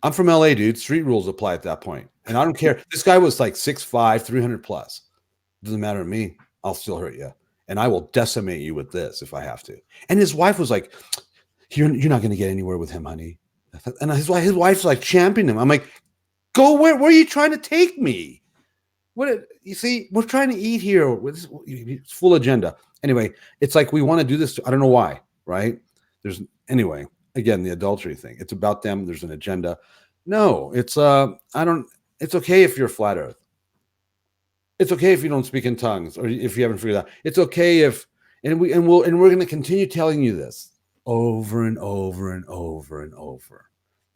I'm from LA, dude. Street rules apply at that point. And I don't care. This guy was like 6'5", 300 plus. Doesn't matter to me. I'll still hurt you. And I will decimate you with this if I have to. And his wife was like, you're not going to get anywhere with him, honey. And his wife's like championing him. I'm like, go where are you trying to take me? You see, we're trying to eat here with this full agenda. Anyway, it's like we want to do this. I don't know why, right? Anyway, again, the adultery thing. It's about them. There's an agenda. No, it's it's okay if you're flat earth. It's okay if you don't speak in tongues or if you haven't figured out. It's okay and we're going to continue telling you this over and over and over and over.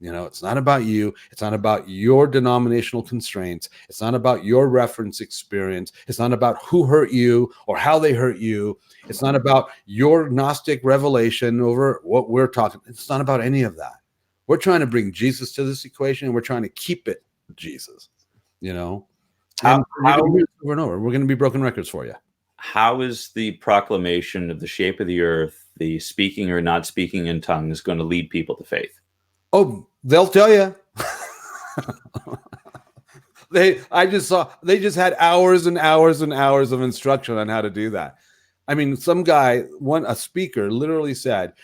It's not about you. It's not about your denominational constraints. It's not about your reference experience. It's not about who hurt you or how they hurt you. It's not about your Gnostic revelation over what we're talking. It's not about any of that. We're trying to bring Jesus to this equation, and we're trying to keep it Jesus, And over and over, we're going to be broken records for you. How is the proclamation of the shape of the earth, the speaking or not speaking in tongues, going to lead people to faith? Oh, they'll tell you. They just had hours and hours and hours of instruction on how to do that. I mean, a speaker literally said,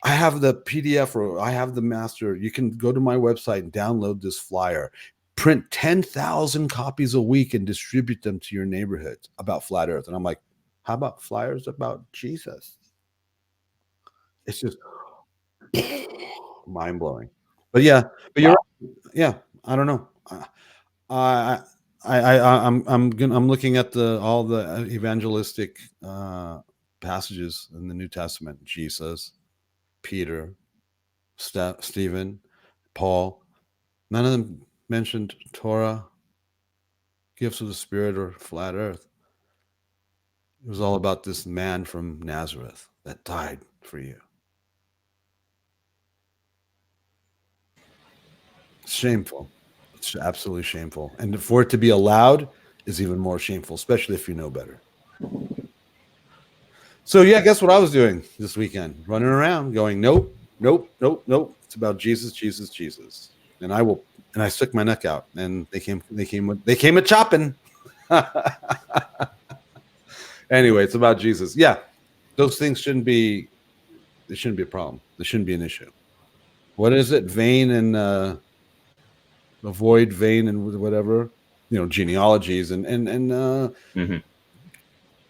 I have the PDF or I have the master. You can go to my website and download this flyer, print 10,000 copies a week and distribute them to your neighborhood about flat earth. And I'm like, how about flyers about Jesus? It's just mind blowing. But you're right. Yeah, I don't know. I'm looking at all the evangelistic passages in the New Testament. Jesus, Peter, Stephen, Paul. None of them mentioned Torah, gifts of the Spirit, or flat earth. It was all about this man from Nazareth that died for you. It's shameful. It's absolutely shameful. And for it to be allowed is even more shameful, especially if you know better. So yeah, guess what I was doing this weekend? Running around going, nope, nope, nope, nope. It's about Jesus, Jesus, Jesus. And I stuck my neck out, and they came a chopping. Anyway, it's about Jesus. Yeah. Those things shouldn't be a problem. They shouldn't be an issue. What is it? Vain and avoid vain and whatever, genealogies and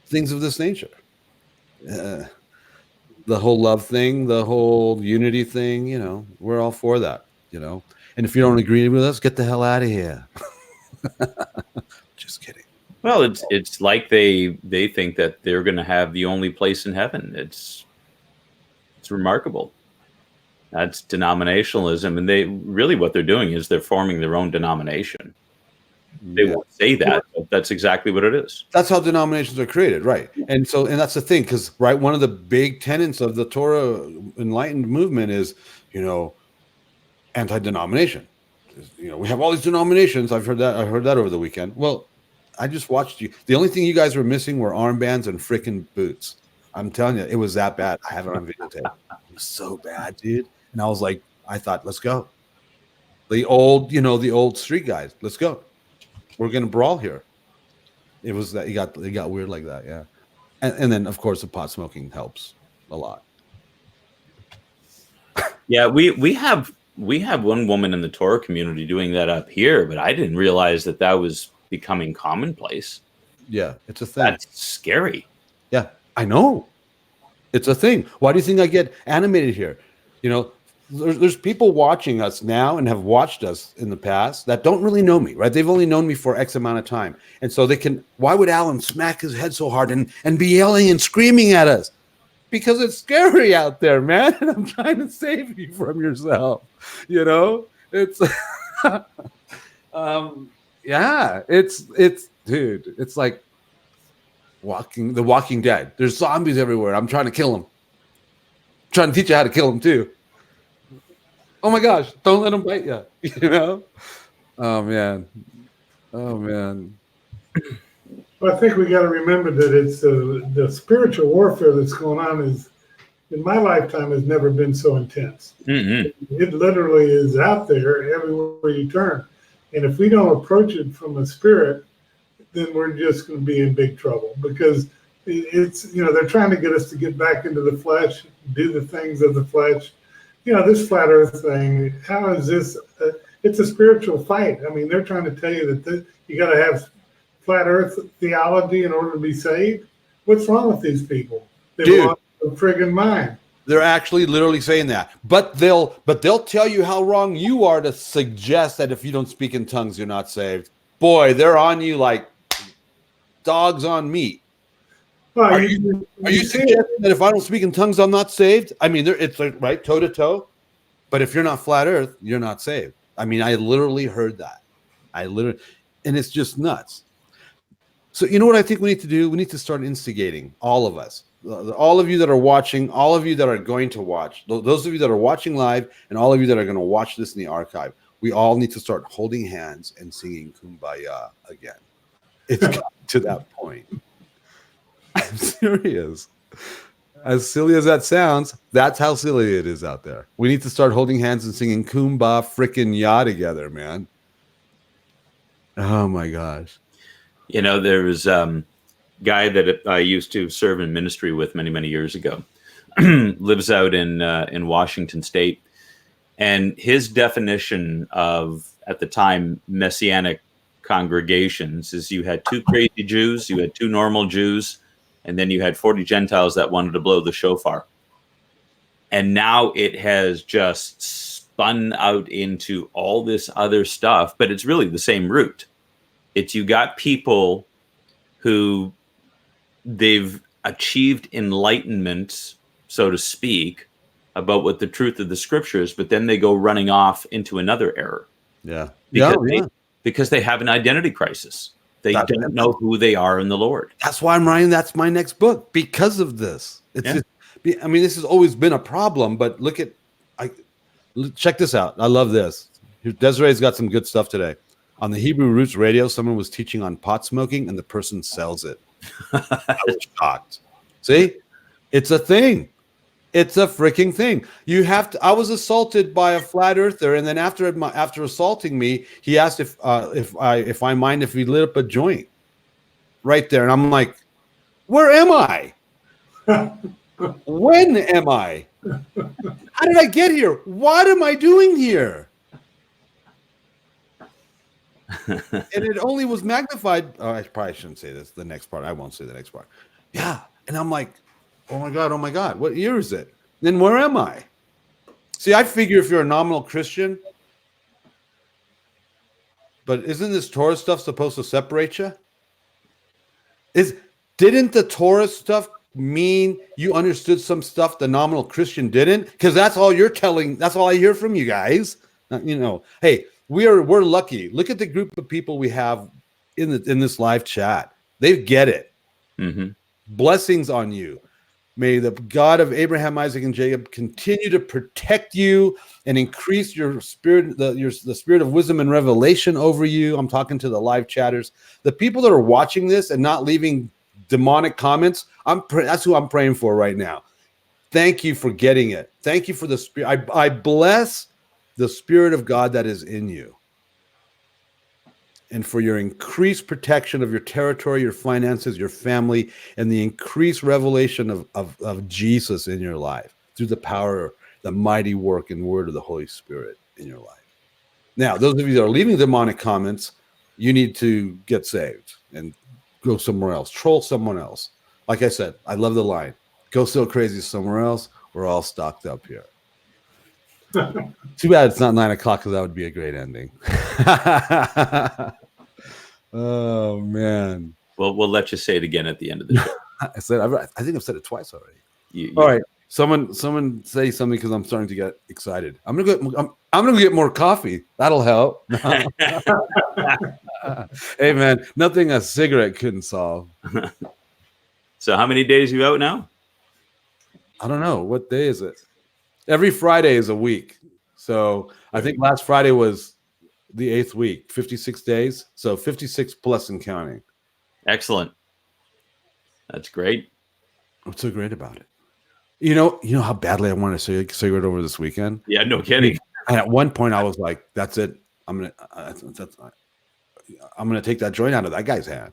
things of this nature. The whole love thing, the whole unity thing, we're all for that, And if you don't agree with us, get the hell out of here. Just kidding. Well, it's like they think that they're going to have the only place in heaven. It's remarkable. That's denominationalism, and what they're doing is they're forming their own denomination. They won't say that, but that's exactly what it is. That's how denominations are created, right? And that's the thing, because one of the big tenets of the Torah enlightened movement is, anti-denomination. We have all these denominations. I heard that over the weekend. Well, I just watched you. The only thing you guys were missing were armbands and freaking boots. I'm telling you, it was that bad. I have it on videotape. It was so bad, dude. And I was like, I thought, let's go. The old street guys. Let's go. We're gonna brawl here. It was that it got weird like that, yeah. And then of course the pot smoking helps a lot. Yeah, we have one woman in the Torah community doing that up here, but I didn't realize that was becoming commonplace. Yeah, it's a thing. That's scary. Yeah, I know. It's a thing. Why do you think I get animated here? There's people watching us now and have watched us in the past that don't really know me, right? They've only known me for X amount of time. And so why would Allan smack his head so hard and be yelling and screaming at us? Because it's scary out there, man. And I'm trying to save you from yourself. It's, dude, it's like The Walking Dead. There's zombies everywhere. I'm trying to kill them. I'm trying to teach you how to kill them too. Oh my gosh, don't let them bite you. Oh man. Well, I think we got to remember that it's the spiritual warfare that's going on in my lifetime has never been so intense. Mm-hmm. It literally is out there everywhere you turn. And if we don't approach it from a spirit, then we're just going to be in big trouble, because it's, they're trying to get us to get back into the flesh, do the things of the flesh. This flat earth thing, how is this? It's a spiritual fight. I mean, they're trying to tell you that you got to have flat earth theology in order to be saved. What's wrong with these people? They've lost their friggin' mind. They're actually literally saying that. But they'll tell you how wrong you are to suggest that if you don't speak in tongues, you're not saved. Boy, they're on you like dogs on meat. Well, are you suggesting that if I don't speak in tongues, I'm not saved? I mean, it's like right toe to toe. But if you're not flat earth, you're not saved. I mean, I literally heard that. And it's just nuts. So you know what I think we need to do? We need to start instigating, all of us, all of you that are watching, all of you that are going to watch, those of you that are watching live, and all of you that are going to watch this in the archive. We all need to start holding hands and singing Kumbaya again. It's gotten to that point. I'm serious. As silly as that sounds, that's how silly it is out there. We need to start holding hands and singing Kumbaya frickin' Ya together, man. Oh my gosh. There was a guy that I used to serve in ministry with many, many years ago. Lives out in Washington State. And his definition of, at the time, Messianic congregations is you had 2 crazy Jews, you had 2 normal Jews, and then you had 40 Gentiles that wanted to blow the shofar. And now it has just spun out into all this other stuff, but it's really the same root. It's you got people who they've achieved enlightenment, so to speak, about what the truth of the scriptures, but then they go running off into another error. Yeah. Because they have an identity crisis. They don't know who they are in the Lord. That's why I'm writing. That's my next book, because of this. This has always been a problem, but check this out. I love this. Desiree's got some good stuff today. On the Hebrew Roots radio, someone was teaching on pot smoking, and the person sells it. I was shocked. See? It's a thing. It's a freaking thing. You have to. I was assaulted by a flat earther, and then after assaulting me, he asked if I mind if we lit up a joint right there, and I'm like, where am I? When am I? How did I get here? What am I doing here? And it only was magnified. Oh, I probably shouldn't say this. The next part. I won't say the next part. Yeah. And I'm like, oh my God. What year is it? Then where am I? See, I figure if you're a nominal Christian, but isn't this Torah stuff supposed to separate you? Didn't the Torah stuff mean you understood some stuff the nominal Christian didn't? Because that's all you're telling. That's all I hear from you guys. Hey, we're lucky. Look at the group of people we have in this live chat. They get it. Mm-hmm. Blessings on you. May the God of Abraham, Isaac, and Jacob continue to protect you and increase your spirit, the spirit of wisdom and revelation over you. I'm talking to the live chatters. The people that are watching this and not leaving demonic comments, that's who I'm praying for right now. Thank you for getting it. Thank you for the spirit. I bless the Spirit of God that is in you, and for your increased protection of your territory, your finances, your family, and the increased revelation of Jesus in your life through the power, the mighty work and word of the Holy Spirit in your life. Now, those of you that are leaving demonic comments, you need to get saved and go somewhere else. Troll someone else. Like I said, I love the line. Go so crazy somewhere else. We're all stocked up here. Too bad it's not 9 o'clock, because that would be a great ending. Oh man. Well, we'll let you say it again at the end of the show. I think I've said it twice already. All right. Someone say something, because I'm starting to get excited. I'm gonna get more coffee. That'll help. Hey man, nothing a cigarette couldn't solve. So how many days are you out now? I don't know. What day is it? Every Friday is a week. So I think last Friday was the 8th week, 56 days. So 56 plus and counting. Excellent. That's great. What's so great about it? You know how badly I wanted to cigarette over this weekend? Yeah, no kidding. And at one point I was like, that's it. I'm gonna take that joint out of that guy's hand.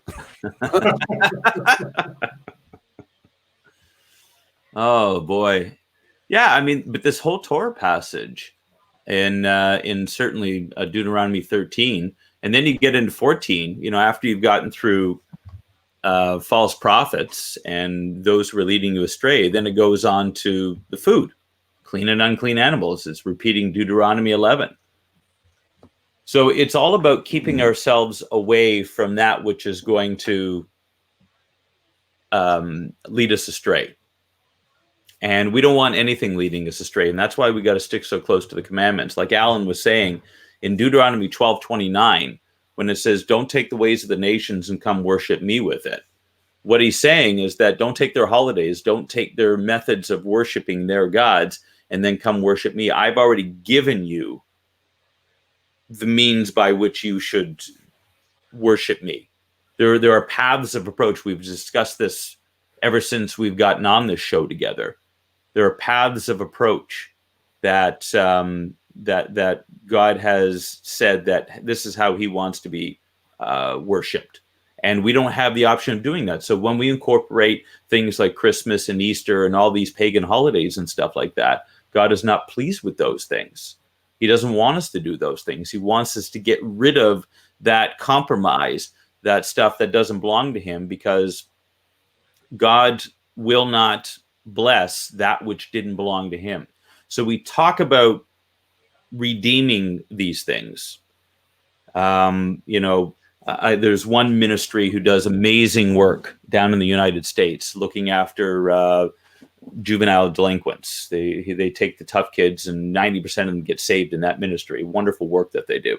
Oh boy. Yeah, I mean, but this whole Torah passage in certainly Deuteronomy 13, and then you get into 14, after you've gotten through false prophets and those who are leading you astray, then it goes on to the food, clean and unclean animals. It's repeating Deuteronomy 11. So it's all about keeping ourselves away from that which is going to lead us astray. And we don't want anything leading us astray. And that's why we got to stick so close to the commandments. Like Allan was saying in Deuteronomy 12:29, when it says, don't take the ways of the nations and come worship me with it. What he's saying is that don't take their holidays, don't take their methods of worshiping their gods, and then come worship me. I've already given you the means by which you should worship me. There are paths of approach. We've discussed this ever since we've gotten on this show together. There are paths of approach that that God has said that this is how he wants to be worshipped. And we don't have the option of doing that. So when we incorporate things like Christmas and Easter and all these pagan holidays and stuff like that, God is not pleased with those things. He doesn't want us to do those things. He wants us to get rid of that compromise, that stuff that doesn't belong to him, because God will not bless that which didn't belong to him. So we talk about redeeming these things. There's one ministry who does amazing work down in the United States looking after juvenile delinquents. They take the tough kids, and 90% of them get saved in that ministry. Wonderful work that they do.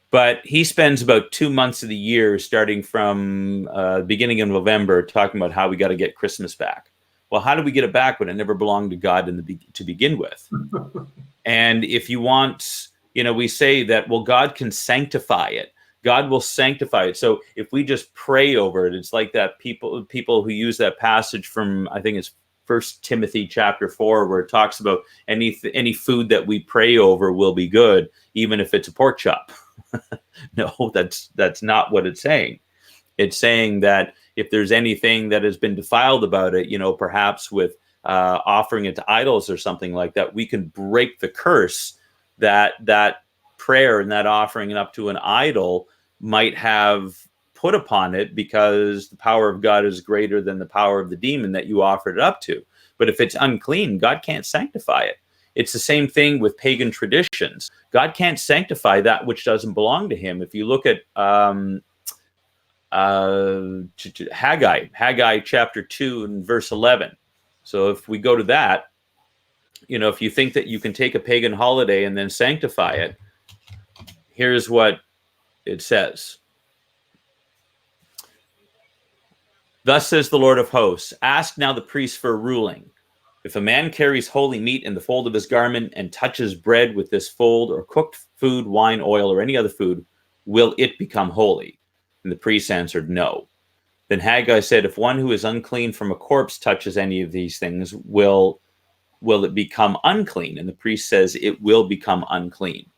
But he spends about 2 months of the year, starting from beginning of November, talking about how we got to get Christmas back. Well, how do we get it back when it never belonged to God to begin with? And if you want, we say that, well, God can sanctify it. God will sanctify it. So if we just pray over it, it's like that people who use that passage from, I think it's 1 Timothy chapter 4, where it talks about any food that we pray over will be good, even if it's a pork chop. No, that's not what it's saying. It's saying that if there's anything that has been defiled about it, perhaps with offering it to idols or something like that, we can break the curse that prayer and that offering up to an idol might have put upon it, because the power of God is greater than the power of the demon that you offered it up to. But if it's unclean, God can't sanctify it. It's the same thing with pagan traditions. God can't sanctify that which doesn't belong to him. If you look at Haggai chapter 2 and verse 11. So if we go to that, if you think that you can take a pagan holiday and then sanctify it, here's what it says. Thus says the Lord of hosts, ask now the priest for a ruling. If a man carries holy meat in the fold of his garment and touches bread with this fold, or cooked food, wine, oil, or any other food, will it become holy? And the priest answered, no. Then Haggai said, if one who is unclean from a corpse touches any of these things, will it become unclean? And the priest says, it will become unclean.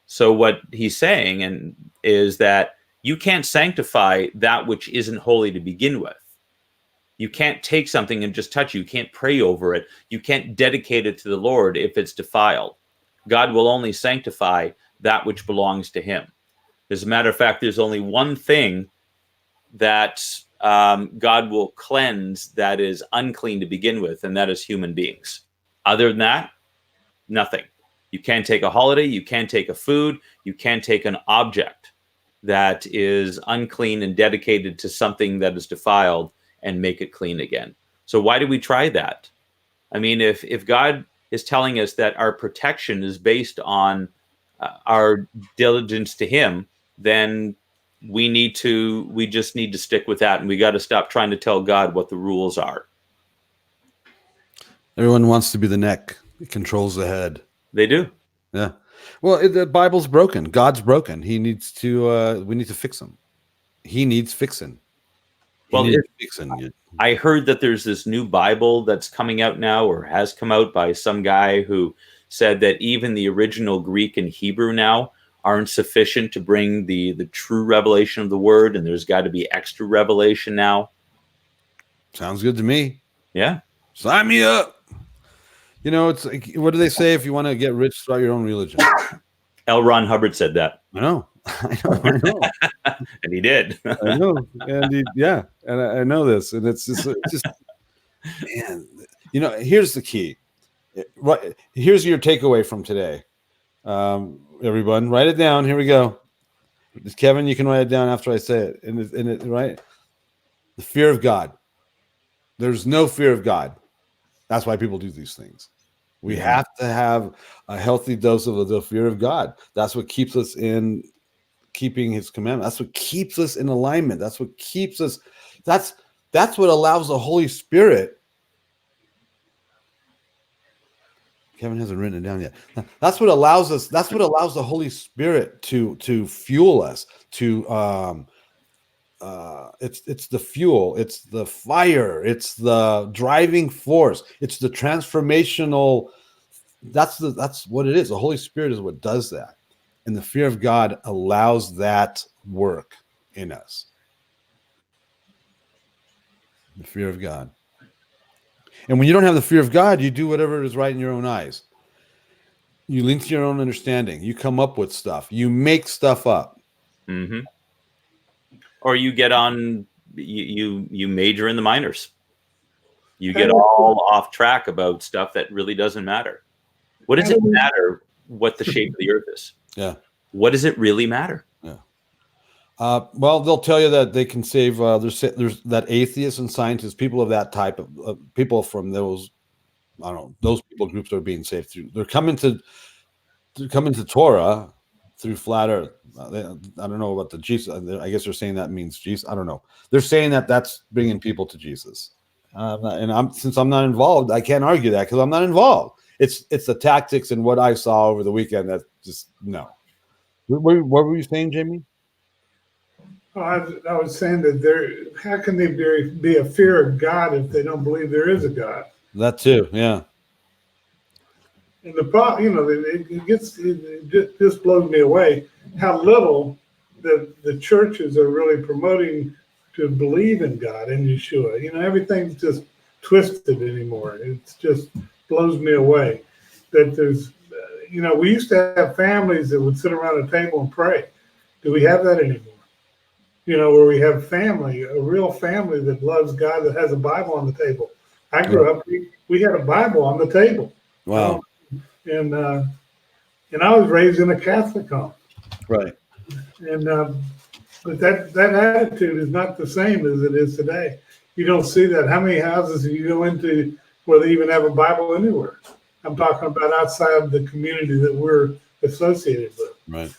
So what he's saying is that you can't sanctify that which isn't holy to begin with. You can't take something and just touch it. You can't pray over it. You can't dedicate it to the Lord if it's defiled. God will only sanctify that which belongs to him. As a matter of fact, there's only one thing that God will cleanse that is unclean to begin with, and that is human beings. Other than that, nothing. You can't take a holiday. You can't take a food. You can't take an object that is unclean and dedicated to something that is defiled and make it clean again. So why do we try that? I mean, if God is telling us that our protection is based on our diligence to him, then we just need to stick with that, and we got to stop trying to tell God what the rules are. Everyone wants to be the neck. It controls the head. They do. Yeah. Well, the Bible's broken. God's broken. He needs to. We need to fix him. He needs fixing. I heard that there's this new Bible that's coming out now, or has come out, by some guy who said that even the original Greek and Hebrew now aren't sufficient to bring the true revelation of the word, and there's got to be extra revelation now. Sounds good to me. Yeah. Sign me up. It's like, what do they say? If you want to get rich, start your own religion. L. Ron Hubbard said that. I know. I know. And he did. I know. And and I know this. And it's just man, here's the key. Right. Here's your takeaway from today. Everyone, write it down. Here we go. Kevin, you can write it down after I say it. And right? The fear of God. There's no fear of God. That's why people do these things. We have to have a healthy dose of the fear of God. That's what keeps us in keeping his commandments. That's what keeps us in alignment. That's what keeps us. That's what allows the Holy Spirit. Kevin hasn't written it down yet. That's what allows us. That's what allows the Holy Spirit to fuel us. It's the fuel. It's the fire. It's the driving force. It's the transformational. That's what it is. The Holy Spirit is what does that, and the fear of God allows that work in us. The fear of God. And when you don't have the fear of God, you do whatever is right in your own eyes. You lean to your own understanding. You come up with stuff. You make stuff up. Mm-hmm. Or you get on, you major in the minors. You get all off track about stuff that really doesn't matter. What does it matter what the shape of the earth is? Yeah. What does it really matter? Yeah. Well, they'll tell you that they can save. There's that atheists and scientists, people of that type of people from those, I don't know, those people groups are being saved through. They're coming to Torah through flat Earth. I don't know about the Jesus. I guess they're saying that means Jesus. I don't know. They're saying that that's bringing people to Jesus. Since I'm not involved, I can't argue that because I'm not involved. It's the tactics and what I saw over the weekend that just no. What were you saying, Jamie? I was saying that how can they be a fear of God if they don't believe there is a God? That too, yeah. And the problem, it just blows me away how little the churches are really promoting to believe in God and Yeshua. Everything's just twisted anymore. It just blows me away that there's we used to have families that would sit around a table and pray. Do we have that anymore? Where we have family, a real family that loves God, that has a Bible on the table. I grew up, we had a Bible on the table. Wow. And I was raised in a Catholic home. Right. And but that attitude is not the same as it is today. You don't see that. How many houses do you go into where they even have a Bible anywhere? I'm talking about outside the community that we're associated with. Right.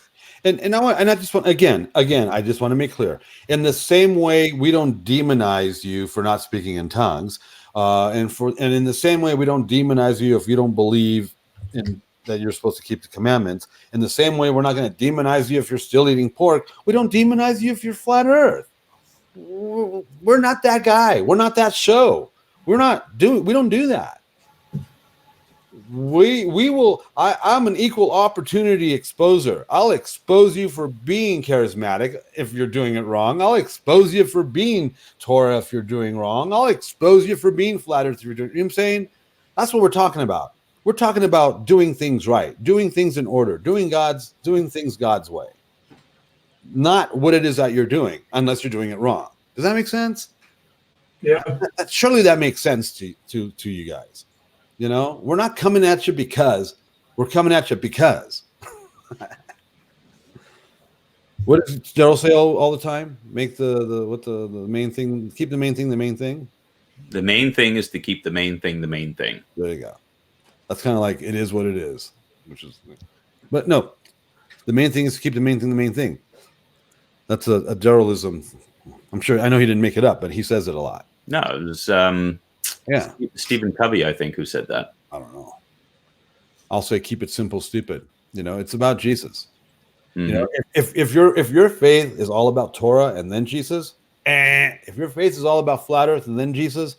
And I just want again, I just want to make clear. In the same way, we don't demonize you for not speaking in tongues, and in the same way, we don't demonize you if you don't believe in that you're supposed to keep the commandments. In the same way, we're not going to demonize you if you're still eating pork. We don't demonize you if you're flat Earth. We're not that guy. We're not that show. We don't do that. I'm an equal opportunity exposer. I'll expose you for being charismatic if you're doing it wrong. I'll expose you for being Torah if you're doing wrong. I'll expose you for being flat Earth if you're doing. You know what I'm saying? That's what we're talking about. We're talking about doing things right, doing things in order, doing things God's way. Not what it is that you're doing, unless you're doing it wrong. Does that make sense? Yeah. Surely that makes sense to you guys. We're not coming at you because we're coming at you because. What does Darryl say all the time? Make the main thing, keep the main thing the main thing. The main thing is to keep the main thing the main thing. There you go. That's kind of like it is what it is, but no, the main thing is to keep the main thing the main thing. That's a Darrylism. I'm sure. I know he didn't make it up, but he says it a lot. No, it was Stephen Covey, I think, who said that. I don't know. I'll say keep it simple, stupid. It's about Jesus. Mm-hmm. If your faith is all about Torah and then Jesus, if your faith is all about flat Earth and then Jesus,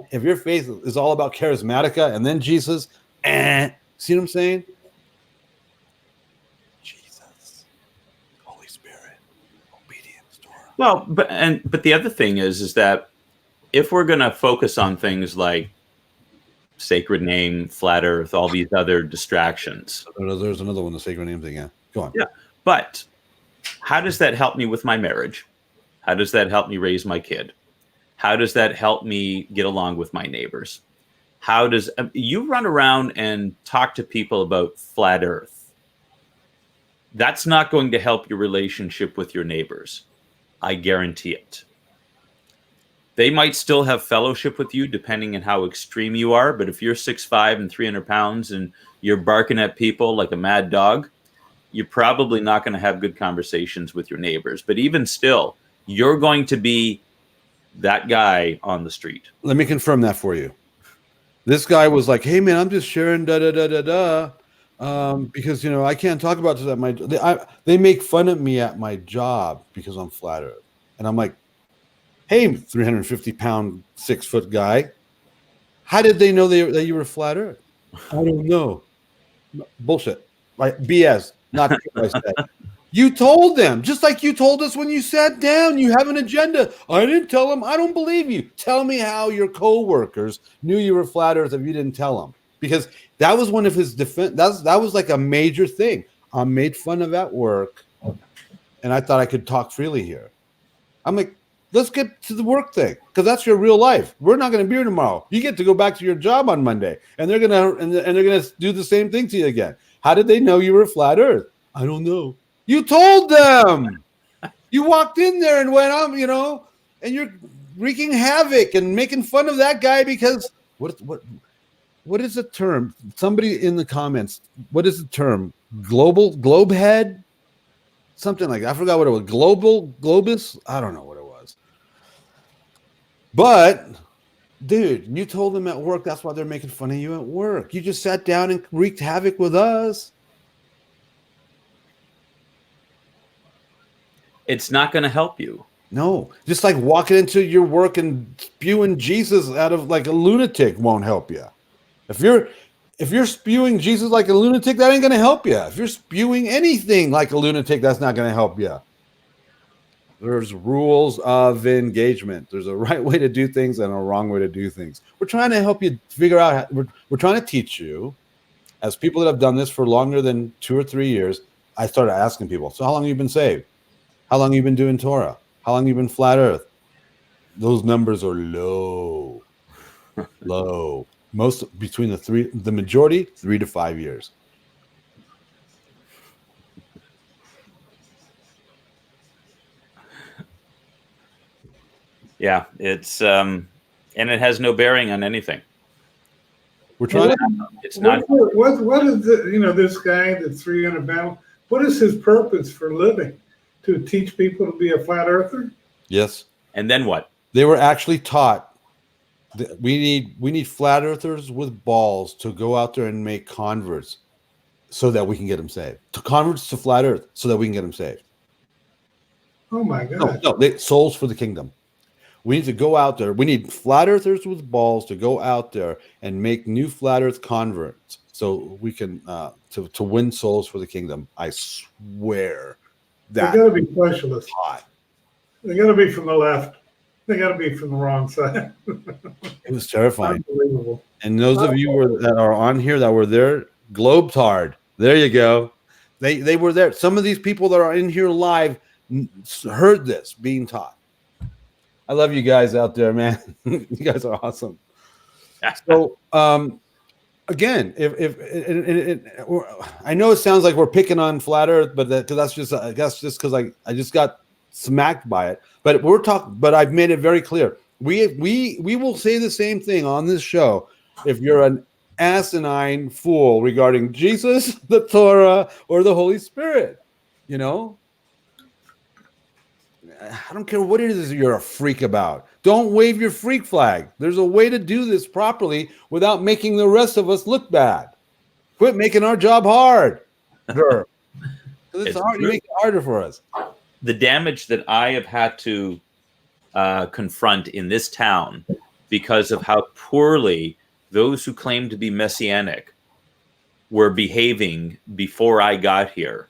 if your faith is all about charismatica and then Jesus, see what I'm saying? Jesus, Holy Spirit, obedience, Torah. Well, but the other thing is that if we're going to focus on things like sacred name, flat Earth, all these other distractions. There's another one, the sacred name thing. Yeah, go on. Yeah, but how does that help me with my marriage? How does that help me raise my kid? How does that help me get along with my neighbors? How does you run around and talk to people about flat Earth? That's not going to help your relationship with your neighbors. I guarantee it. They might still have fellowship with you depending on how extreme you are. But if you're 6'5" and 300 pounds and you're barking at people like a mad dog, you're probably not going to have good conversations with your neighbors. But even still, you're going to be that guy on the street. Let me confirm that for you. This guy was like, "Hey man, I'm just sharing because I can't talk about this at my. They make fun of me at my job because I'm flat Earth." And I'm like, "Hey, 350-pound, 6-foot guy, how did they know that you were flat Earth?" "I don't know." Bullshit, like BS. Not what I said. You told them, just like you told us when you sat down. You have an agenda. I didn't tell them. I don't believe you. Tell me how your co-workers knew you were flat Earth if you didn't tell them. Because that was one of his defense. That was like a major thing. I'm made fun of at work, and I thought I could talk freely here. I'm like, let's get to the work thing, because that's your real life. We're not going to be here tomorrow. You get to go back to your job on Monday, and they're gonna do the same thing to you again. How did they know you were flat Earth? I don't know. You told them. You walked in there and went on, and you're wreaking havoc and making fun of that guy because what is the term? Somebody in the comments, what is the term? Globe head? Something like that. I forgot what it was. Globus? I don't know what it was. But dude, you told them at work, that's why they're making fun of you at work. You just sat down and wreaked havoc with us. It's not going to help you. No, just like walking into your work and spewing Jesus out of like a lunatic won't help you. If you're spewing Jesus like a lunatic, that ain't going to help you. If you're spewing anything like a lunatic, that's not going to help you. There's rules of engagement. There's a right way to do things and a wrong way to do things. We're trying to help you figure out. We're trying to teach you as people that have done this for longer than 2 or 3 years, I started asking people, so how long have you been saved? How long have you been doing Torah? How long have you been flat earth? Those numbers are low. Low. Most between the majority, 3 to 5 years. Yeah, it's and it has no bearing on anything. We're trying. It's not. What is this guy that's 300 pounds? What is his purpose for living? To teach people to be a flat earther? Yes. And then what? They were actually taught that we need flat earthers with balls to go out there and make converts so that we can get them saved. To converts to flat earth so that we can get them saved. Oh my God. No, souls for the kingdom. We need to go out there. We need flat earthers with balls to go out there and make new flat earth converts so we can to win souls for the kingdom. I swear that They got to be specialists. hot. They got to be from the left. They got to be from the wrong side. It was terrifying. Unbelievable. And those of you that are on here that were there, globetard. There you go. They were there. Some of these people that are in here live heard this being taught. I love you guys out there, man. You guys are awesome. So, again, I know it sounds like we're picking on flat Earth, but that's just because I just got smacked by it. But but I've made it very clear. We will say the same thing on this show. If you're an asinine fool regarding Jesus, the Torah, or the Holy Spirit, I don't care what it is you're a freak about. Don't wave your freak flag. There's a way to do this properly without making the rest of us look bad. Quit making our job hard. It's hard. You make it harder for us. The damage that I have had to confront in this town because of how poorly those who claim to be messianic were behaving before I got here.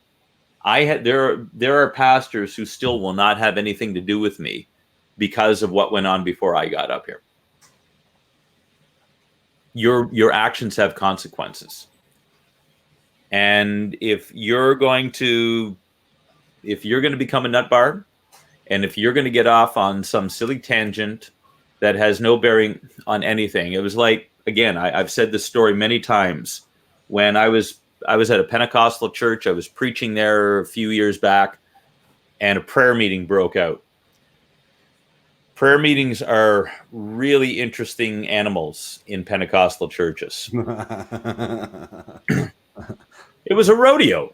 There are pastors who still will not have anything to do with me because of what went on before I got up here. Your actions have consequences. And if you're going to become a nutbar, and if you're going to get off on some silly tangent that has no bearing on anything, it was like, again, I've said this story many times. When I was at a Pentecostal church. I was preaching there a few years back, and a prayer meeting broke out. Prayer meetings are really interesting animals in Pentecostal churches. It was a rodeo.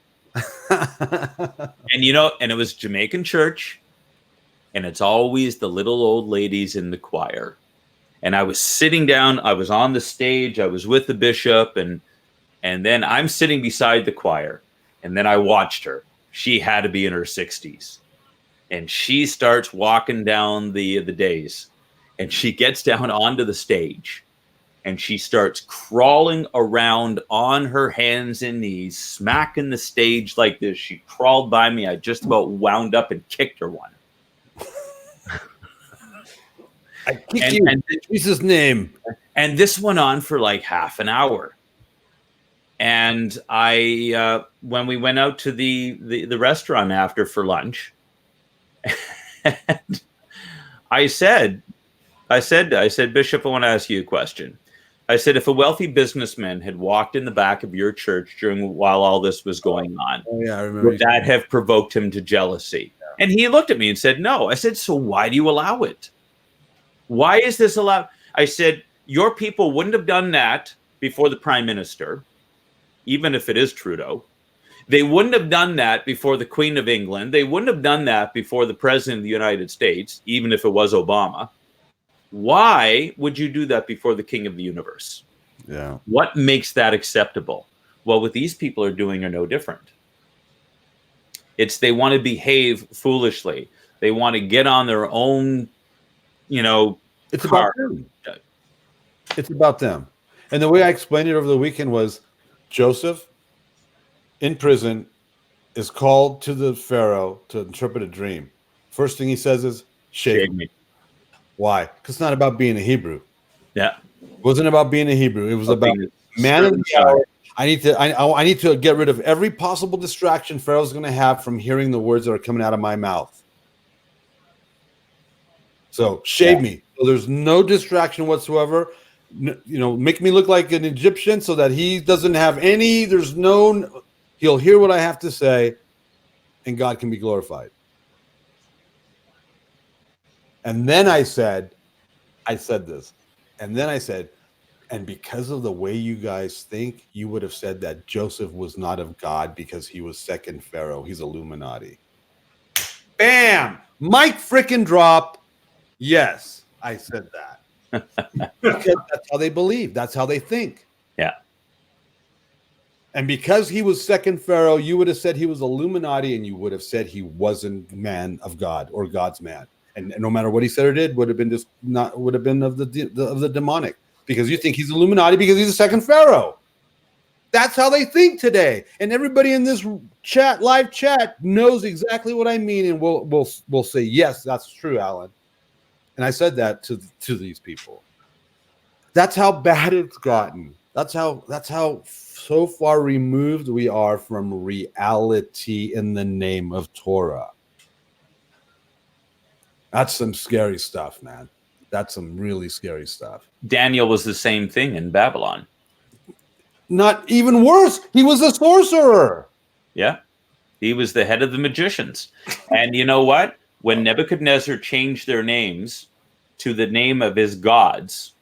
And it was Jamaican church, and it's always the little old ladies in the choir. And I was sitting down, I was on the stage, I was with the bishop, and then I'm sitting beside the choir, and then I watched her. She had to be in her 60s. And she starts walking down the days, and she gets down onto the stage, and she starts crawling around on her hands and knees, smacking the stage like this. She crawled by me. I just about wound up and kicked her one. I kick you in Jesus' name. And this went on for like half an hour. And I, when we went out to the restaurant after for lunch, and I said, Bishop, I want to ask you a question. I said, if a wealthy businessman had walked in the back of your church while all this was going on, would that have provoked him to jealousy? Yeah. And he looked at me and said, no. I said, so why do you allow it? Why is this allowed? I said, your people wouldn't have done that before the prime minister, even if it is Trudeau. They wouldn't have done that before the Queen of England. They wouldn't have done that before the President of the United States, even if it was Obama. Why would you do that before the King of the Universe? Yeah. What makes that acceptable? Well, what these people are doing are no different. They want to behave foolishly. They want to get on their own, It's about them. It's about them. And the way I explained it over the weekend was Joseph in prison is called to the Pharaoh to interpret a dream. First thing he says is, shake me. Why? Because it's not about being a Hebrew. Yeah. It wasn't about being a Hebrew. It was about man of the hour. I need to get rid of every possible distraction Pharaoh's going to have from hearing the words that are coming out of my mouth. So shave me. So there's no distraction whatsoever. Make me look like an Egyptian so that he doesn't have any. He'll hear what I have to say, and God can be glorified. And then I said this, and then I said, and because of the way you guys think, you would have said that Joseph was not of God because he was second Pharaoh. He's Illuminati. Bam! Mic frickin' drop. Yes, I said that. Because that's how they believe. That's how they think. Yeah. And because he was second Pharaoh, you would have said he was Illuminati, and you would have said he wasn't man of God or God's man. And no matter what he said or did, would have been of the demonic. Because you think he's Illuminati because he's a second Pharaoh. That's how they think today. And everybody in this live chat knows exactly what I mean, and we'll say, yes, that's true, Allan. And I said that to these people. That's how bad it's gotten. That's how so far removed we are from reality in the name of Torah. That's some scary stuff, man. That's some really scary stuff. Daniel was the same thing in Babylon. Not even worse. He was a sorcerer. Yeah. He was the head of the magicians. And you know what? When Nebuchadnezzar changed their names to the name of his gods,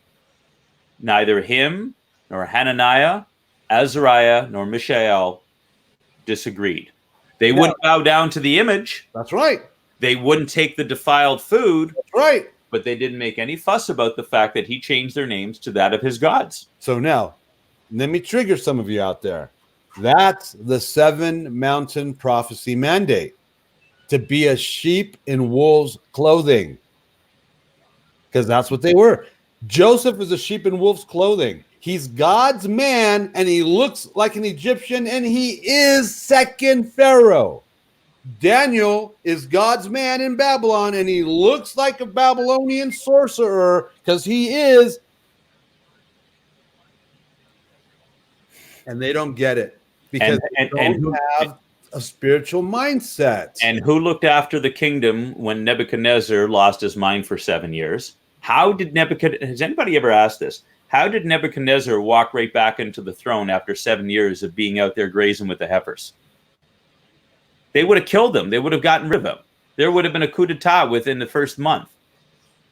neither him nor Hananiah, Azariah, nor Mishael disagreed. They wouldn't bow down to the image. That's right. They wouldn't take the defiled food. That's right. But they didn't make any fuss about the fact that he changed their names to that of his gods. So now, let me trigger some of you out there. That's the 7 mountain prophecy mandate. To be a sheep in wolves' clothing. Because that's what they were. Joseph is a sheep in wolves' clothing. He's God's man, and he looks like an Egyptian, and he is second Pharaoh. Daniel is God's man in Babylon, and he looks like a Babylonian sorcerer because he is. And they don't get it because they don't have a spiritual mindset. And who looked after the kingdom when Nebuchadnezzar lost his mind for 7 years? Has anybody ever asked this? How did Nebuchadnezzar walk right back into the throne after 7 years of being out there grazing with the heifers? They would have killed him. They would have gotten rid of him. There would have been a coup d'etat within the first month.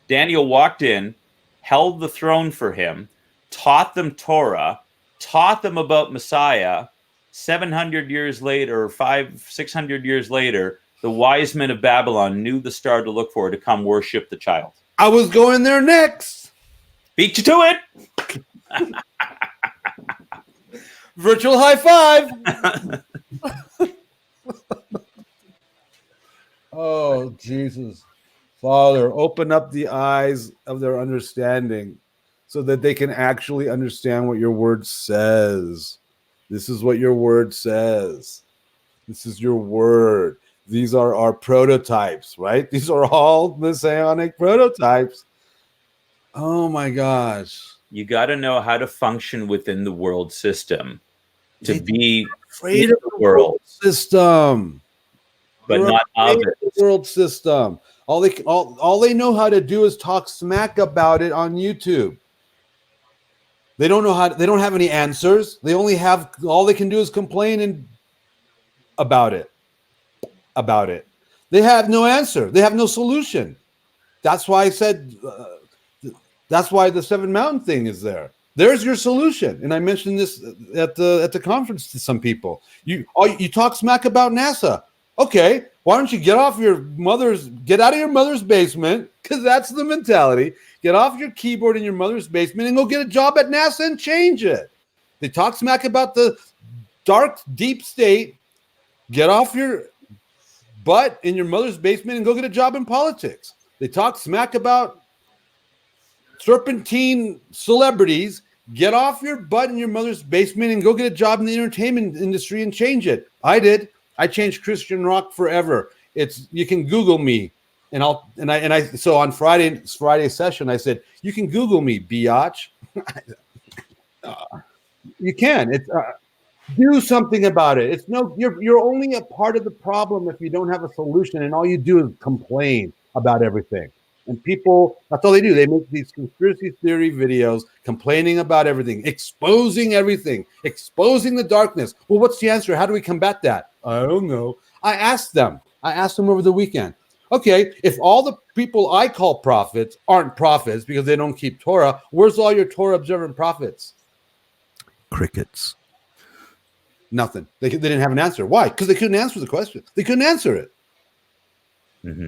Daniel walked in, held the throne for him, taught them Torah, taught them about Messiah. 700 years later, or 500-600 years later, the wise men of Babylon knew the star to look for to come worship the child. I was going there next. Beat you to it. Virtual high five. Oh, Jesus. Father, open up the eyes of their understanding so that they can actually understand what your word says. This is what your word says. This is your word. These are our prototypes, right? These are all messianic prototypes. Oh, my gosh. You got to know how to function within the world system to be afraid of the world system. But not of it. The world system. All they know how to do is talk smack about it on YouTube. They don't know how. They don't have any answers. They only have all they can do is complain about it. They have no answer. They have no solution. That's why I said. That's why the 7 mountain thing is there. There's your solution. And I mentioned this at the conference to some people. You talk smack about NASA. Okay, why don't you get out of your mother's basement, because that's the mentality. Get off your keyboard in your mother's basement and go get a job at NASA and change it. They talk smack about the dark, deep state. Get off your butt in your mother's basement and go get a job in politics. They talk smack about serpentine celebrities. Get off your butt in your mother's basement and go get a job in the entertainment industry and change it. I did. I changed Christian rock forever. You can Google me, so on Friday session I said you can Google me, biatch. You can. Do something about it. You're only a part of the problem if you don't have a solution, and all you do is complain about everything. And people, that's all they do. They make these conspiracy theory videos complaining about everything, exposing everything, exposing the darkness. Well, what's the answer? How do we combat that? I don't know. I asked them over the weekend. Okay, if all the people I call prophets aren't prophets because they don't keep Torah, where's all your Torah observant prophets? Crickets. Nothing. They didn't have an answer. Why? Because they couldn't answer the question. They couldn't answer it. Mm-hmm.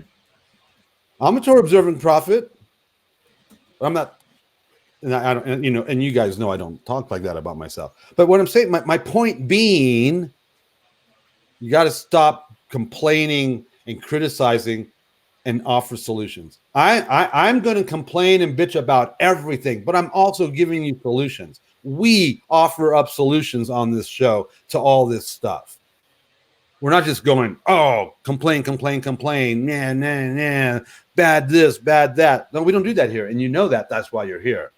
I'm a Torah observant prophet. I'm not, and I don't, and you guys know I don't talk like that about myself. But what I'm saying, my point being, you got to stop complaining and criticizing and offer solutions. I'm going to complain and bitch about everything, but I'm also giving you solutions. We offer up solutions on this show to all this stuff. We're not just going, oh, complain, nah, bad this, bad that. No, we don't do that here. And you know that. That's why you're here.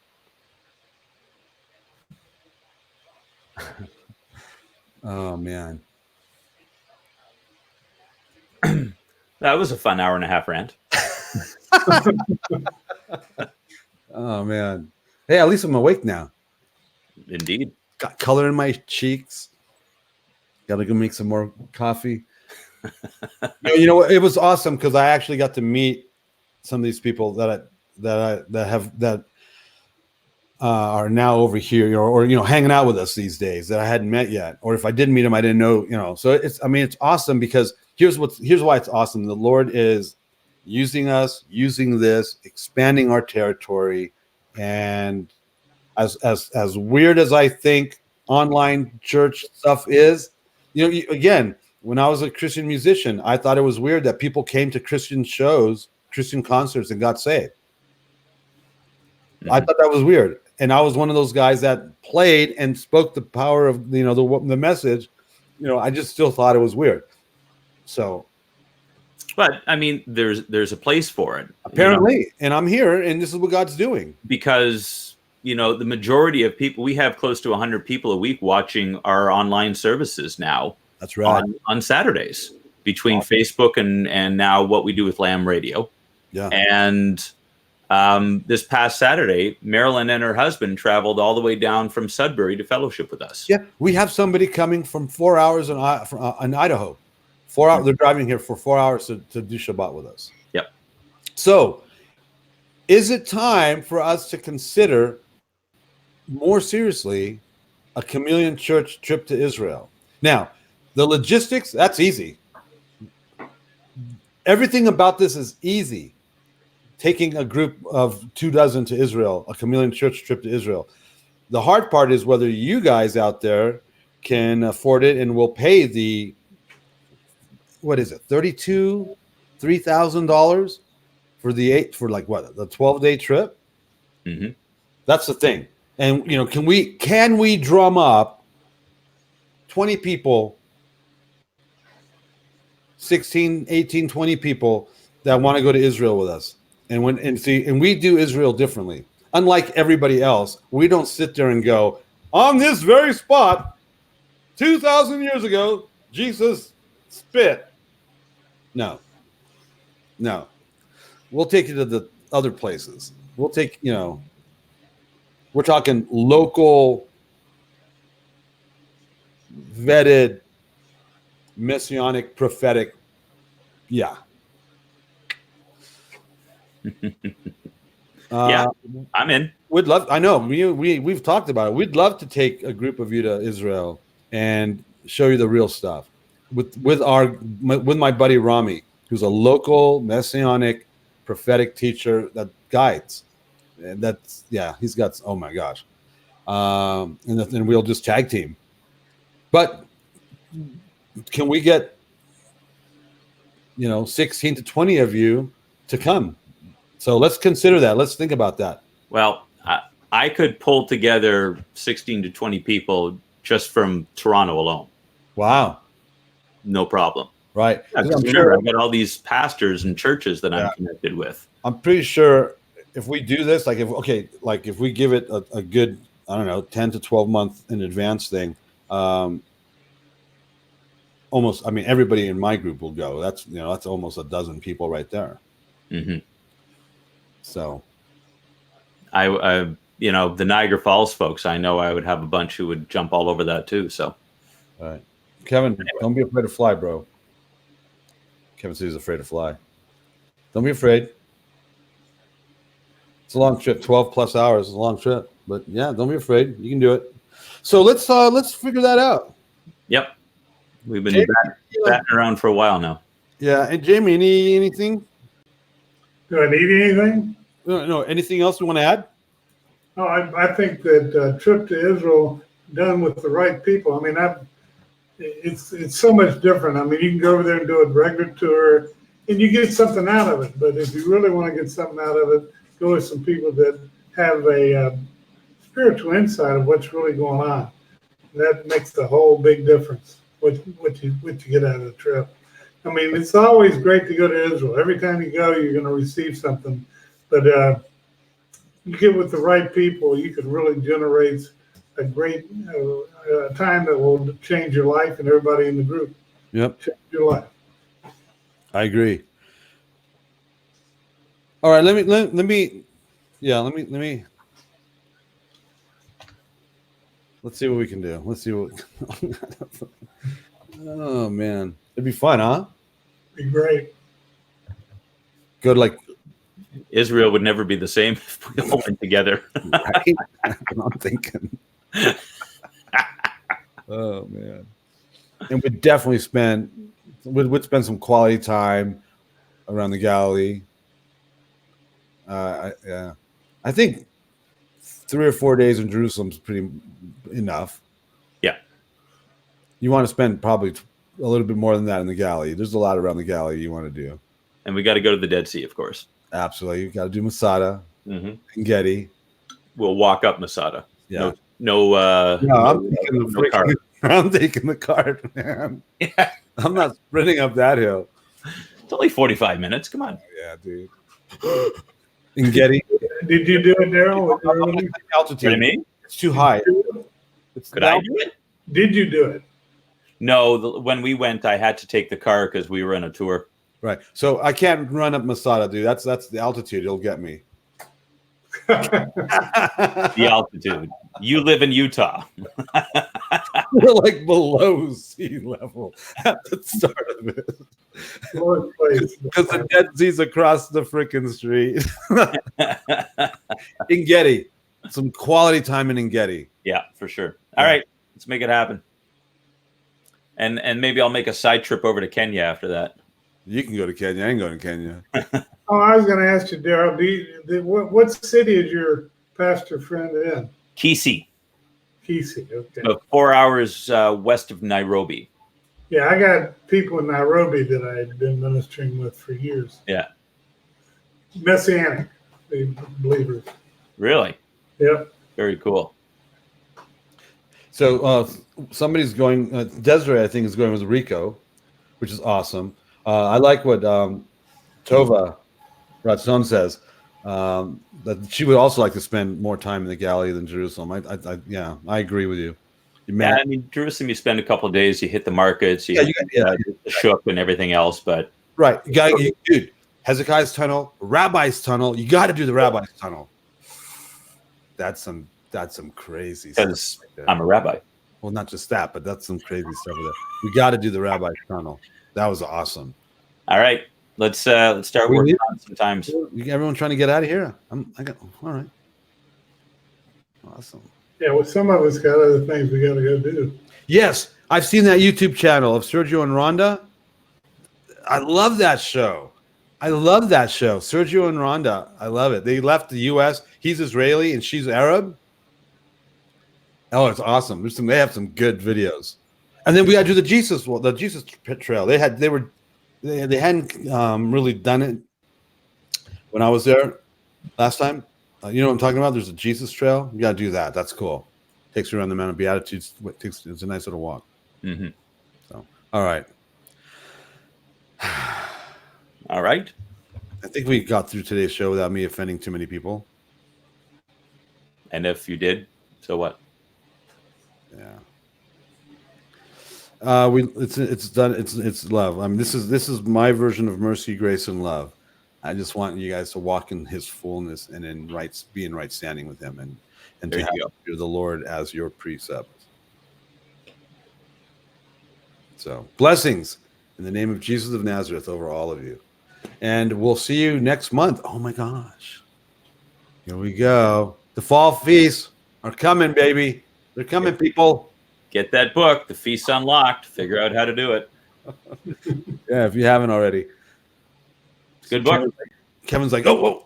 Oh, man. That was a fun hour and a half rant. Oh, man. Hey, at least I'm awake now. Indeed. Got color in my cheeks. Got to go make some more coffee. It was awesome because I actually got to meet some of these people that are now over here, or hanging out with us these days that I hadn't met yet, or if I did meet them, I didn't know. So it's awesome because here's why it's awesome. The Lord is using us, using this, expanding our territory, and as weird as I think online church stuff is, again, when I was a Christian musician, I thought it was weird that people came to Christian shows, Christian concerts, and got saved. Mm-hmm. I thought that was weird. And I was one of those guys that played and spoke the power of, the message. I just still thought it was weird. So. But I mean, there's a place for it. Apparently. And I'm here, and this is what God's doing. Because, the majority of people, we have close to 100 people a week watching our online services now. That's right. On Saturdays, between Facebook and now what we do with Lamb Radio. Yeah. And this past Saturday, Marilyn and her husband traveled all the way down from Sudbury to fellowship with us. Yeah, we have somebody coming from 4 hours in Idaho. 4 hours. They're driving here for 4 hours to do Shabbat with us. Yep. So, is it time for us to consider more seriously a Chameleon Church trip to Israel? Now, the logistics, that's easy. Everything about this is easy. Taking a group of 24 to Israel, a Chameleon Church trip to Israel. The hard part is whether you guys out there can afford it and will pay the, $3,000 for the 12-day trip? Mm-hmm. That's the thing. And can we drum up 20 people, 16, 18, 20 people that want to go to Israel with us? And we do Israel differently. Unlike everybody else, we don't sit there and go, on this very spot, 2,000 years ago, Jesus spit. No. We'll take you to the other places. We'll take, we're talking local, vetted, messianic, prophetic. Yeah. Yeah, I'm in. We'd love. I know we've talked about it. We'd love to take a group of you to Israel and show you the real stuff with my buddy Rami, who's a local messianic prophetic teacher that guides. And he's got. Oh my gosh, and then we'll just tag team. But can we get 16 to 20 of you to come? So let's consider that. Let's think about that. Well, I could pull together 16 to 20 people just from Toronto alone. Wow. No problem. Right. Yeah, I'm sure I've got all these pastors and churches that I'm connected with. I'm pretty sure if we do this, if we give it a good, 10 to 12 month in advance thing, almost. I mean, everybody in my group will go. That's that's almost a dozen people right there. Mm-hmm. So, I the Niagara Falls folks, I know I would have a bunch who would jump all over that too. So, all right, Kevin, don't be afraid to fly, bro. Kevin says he's afraid to fly. Don't be afraid. It's a long trip, 12 plus hours is a long trip. But yeah, don't be afraid. You can do it. So let's figure that out. yep. We've been batting around for a while now. Yeah, and Jamie, anything? Do I need anything? No, anything else you want to add? No, I think that trip to Israel done with the right people. I mean, it's so much different. I mean, you can go over there and do a regular tour, and you get something out of it. But if you really want to get something out of it, go with some people that have a spiritual insight of what's really going on. That makes the whole big difference. What you get out of the trip. I mean, it's always great to go to Israel. Every time you go, you're going to receive something. But you get with the right people, you can really generate a great time that will change your life and everybody in the group. Yep. Change your life. I agree. All right, let me let's see what we can do. Let's see what oh man. It'd be fun, huh? Be great. Go to Israel would never be the same if we all went together. right? That's what I'm thinking. Oh man. And we'd definitely spend some quality time around the Galilee. Yeah. I think 3 or 4 days in Jerusalem is pretty enough. Yeah. You want to spend probably a little bit more than that in the Galilee. There's a lot around the Galilee you want to do. And we got to go to the Dead Sea, of course. Absolutely. You got to do Masada Mm-hmm. and Getty. We'll walk up Masada. Yeah. I'm taking the cart, man. Yeah. I'm not sprinting up that hill. It's only 45 minutes. Come on. Yeah, dude. In Getty. Did you do it, Darryl? Altitude. What do you mean? It's too high. Could I do it? Did you do it? No, when we went, I had to take the car because we were on a tour. Right. So I can't run up Masada, dude. That's the altitude. It'll get me. The altitude. You live in Utah. We're like below sea level at the start of it. Because the Dead Sea's across the freaking street. In Getty. Some quality time in Engedi. Yeah, for sure. All right. Let's make it happen. And maybe I'll make a side trip over to Kenya after that. You can go to Kenya. I ain't going to Kenya. Oh, I was going to ask you, Darryl, what city is your pastor friend in? Kisii. Kisii, okay. So 4 hours west of Nairobi. Yeah, I got people in Nairobi that I've been ministering with for years. Yeah. Messianic believers. Really? Yep. Very cool. So somebody's going, Desiree, I think, is going with Rico, which is awesome. I like what Tova Ratson says, that she would also like to spend more time in the Galilee than Jerusalem. I agree with you. Yeah, I mean, Jerusalem, you spend a couple of days, you hit the markets, the shuk and everything else, but... Right. Dude, Hezekiah's tunnel, Rabbi's tunnel, you got to do the Rabbi's tunnel. That's some crazy stuff. Because I'm a rabbi. Well, not just that, but that's some crazy stuff with it. We got to do the Rabbi's tunnel. That was awesome. All right. Let's start working on it sometimes. Everyone trying to get out of here? All right. Awesome. Yeah, well, some of us got other things we got to go do. Yes, I've seen that YouTube channel of Sergio and Rhonda. I love that show. Sergio and Rhonda. I love it. They left the U.S. He's Israeli and she's Arab. Oh, it's awesome. They have some good videos. And then we got to do the Jesus trail. They hadn't really done it when I was there last time. You know what I'm talking about? There's a Jesus trail. You got to do that. That's cool. Takes you around the Mount of Beatitudes. It's a nice little walk. Mm-hmm. So, all right. All right. I think we got through today's show without me offending too many people. And if you did, so what? Yeah. It's done. It's love. I mean, this is my version of mercy, grace, and love. I just want you guys to walk in His fullness and be in right standing with Him, and to have the Lord as your precept. So blessings in the name of Jesus of Nazareth over all of you, and we'll see you next month. Oh my gosh, here we go. The fall feasts are coming, baby. They're coming, people. Get that book, The Feast Unlocked. Figure out how to do it. Yeah, if you haven't already. Good book. Kevin's like, whoa.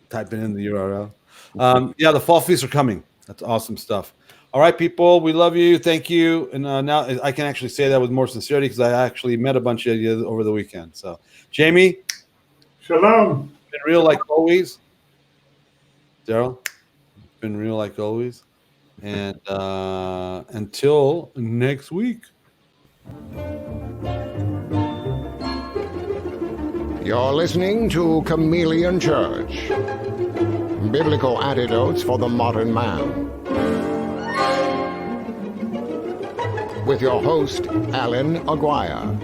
Typing in the URL. Yeah, the fall feasts are coming. That's awesome stuff. All right, people, we love you. Thank you. And now I can actually say that with more sincerity because I actually met a bunch of you over the weekend. So, Jamie. Shalom. Been real like always. Darryl. Been real like always. And until next week. You're listening to Chameleon Church. Biblical Antidotes for the Modern Man. With your host, Allan Aguirre.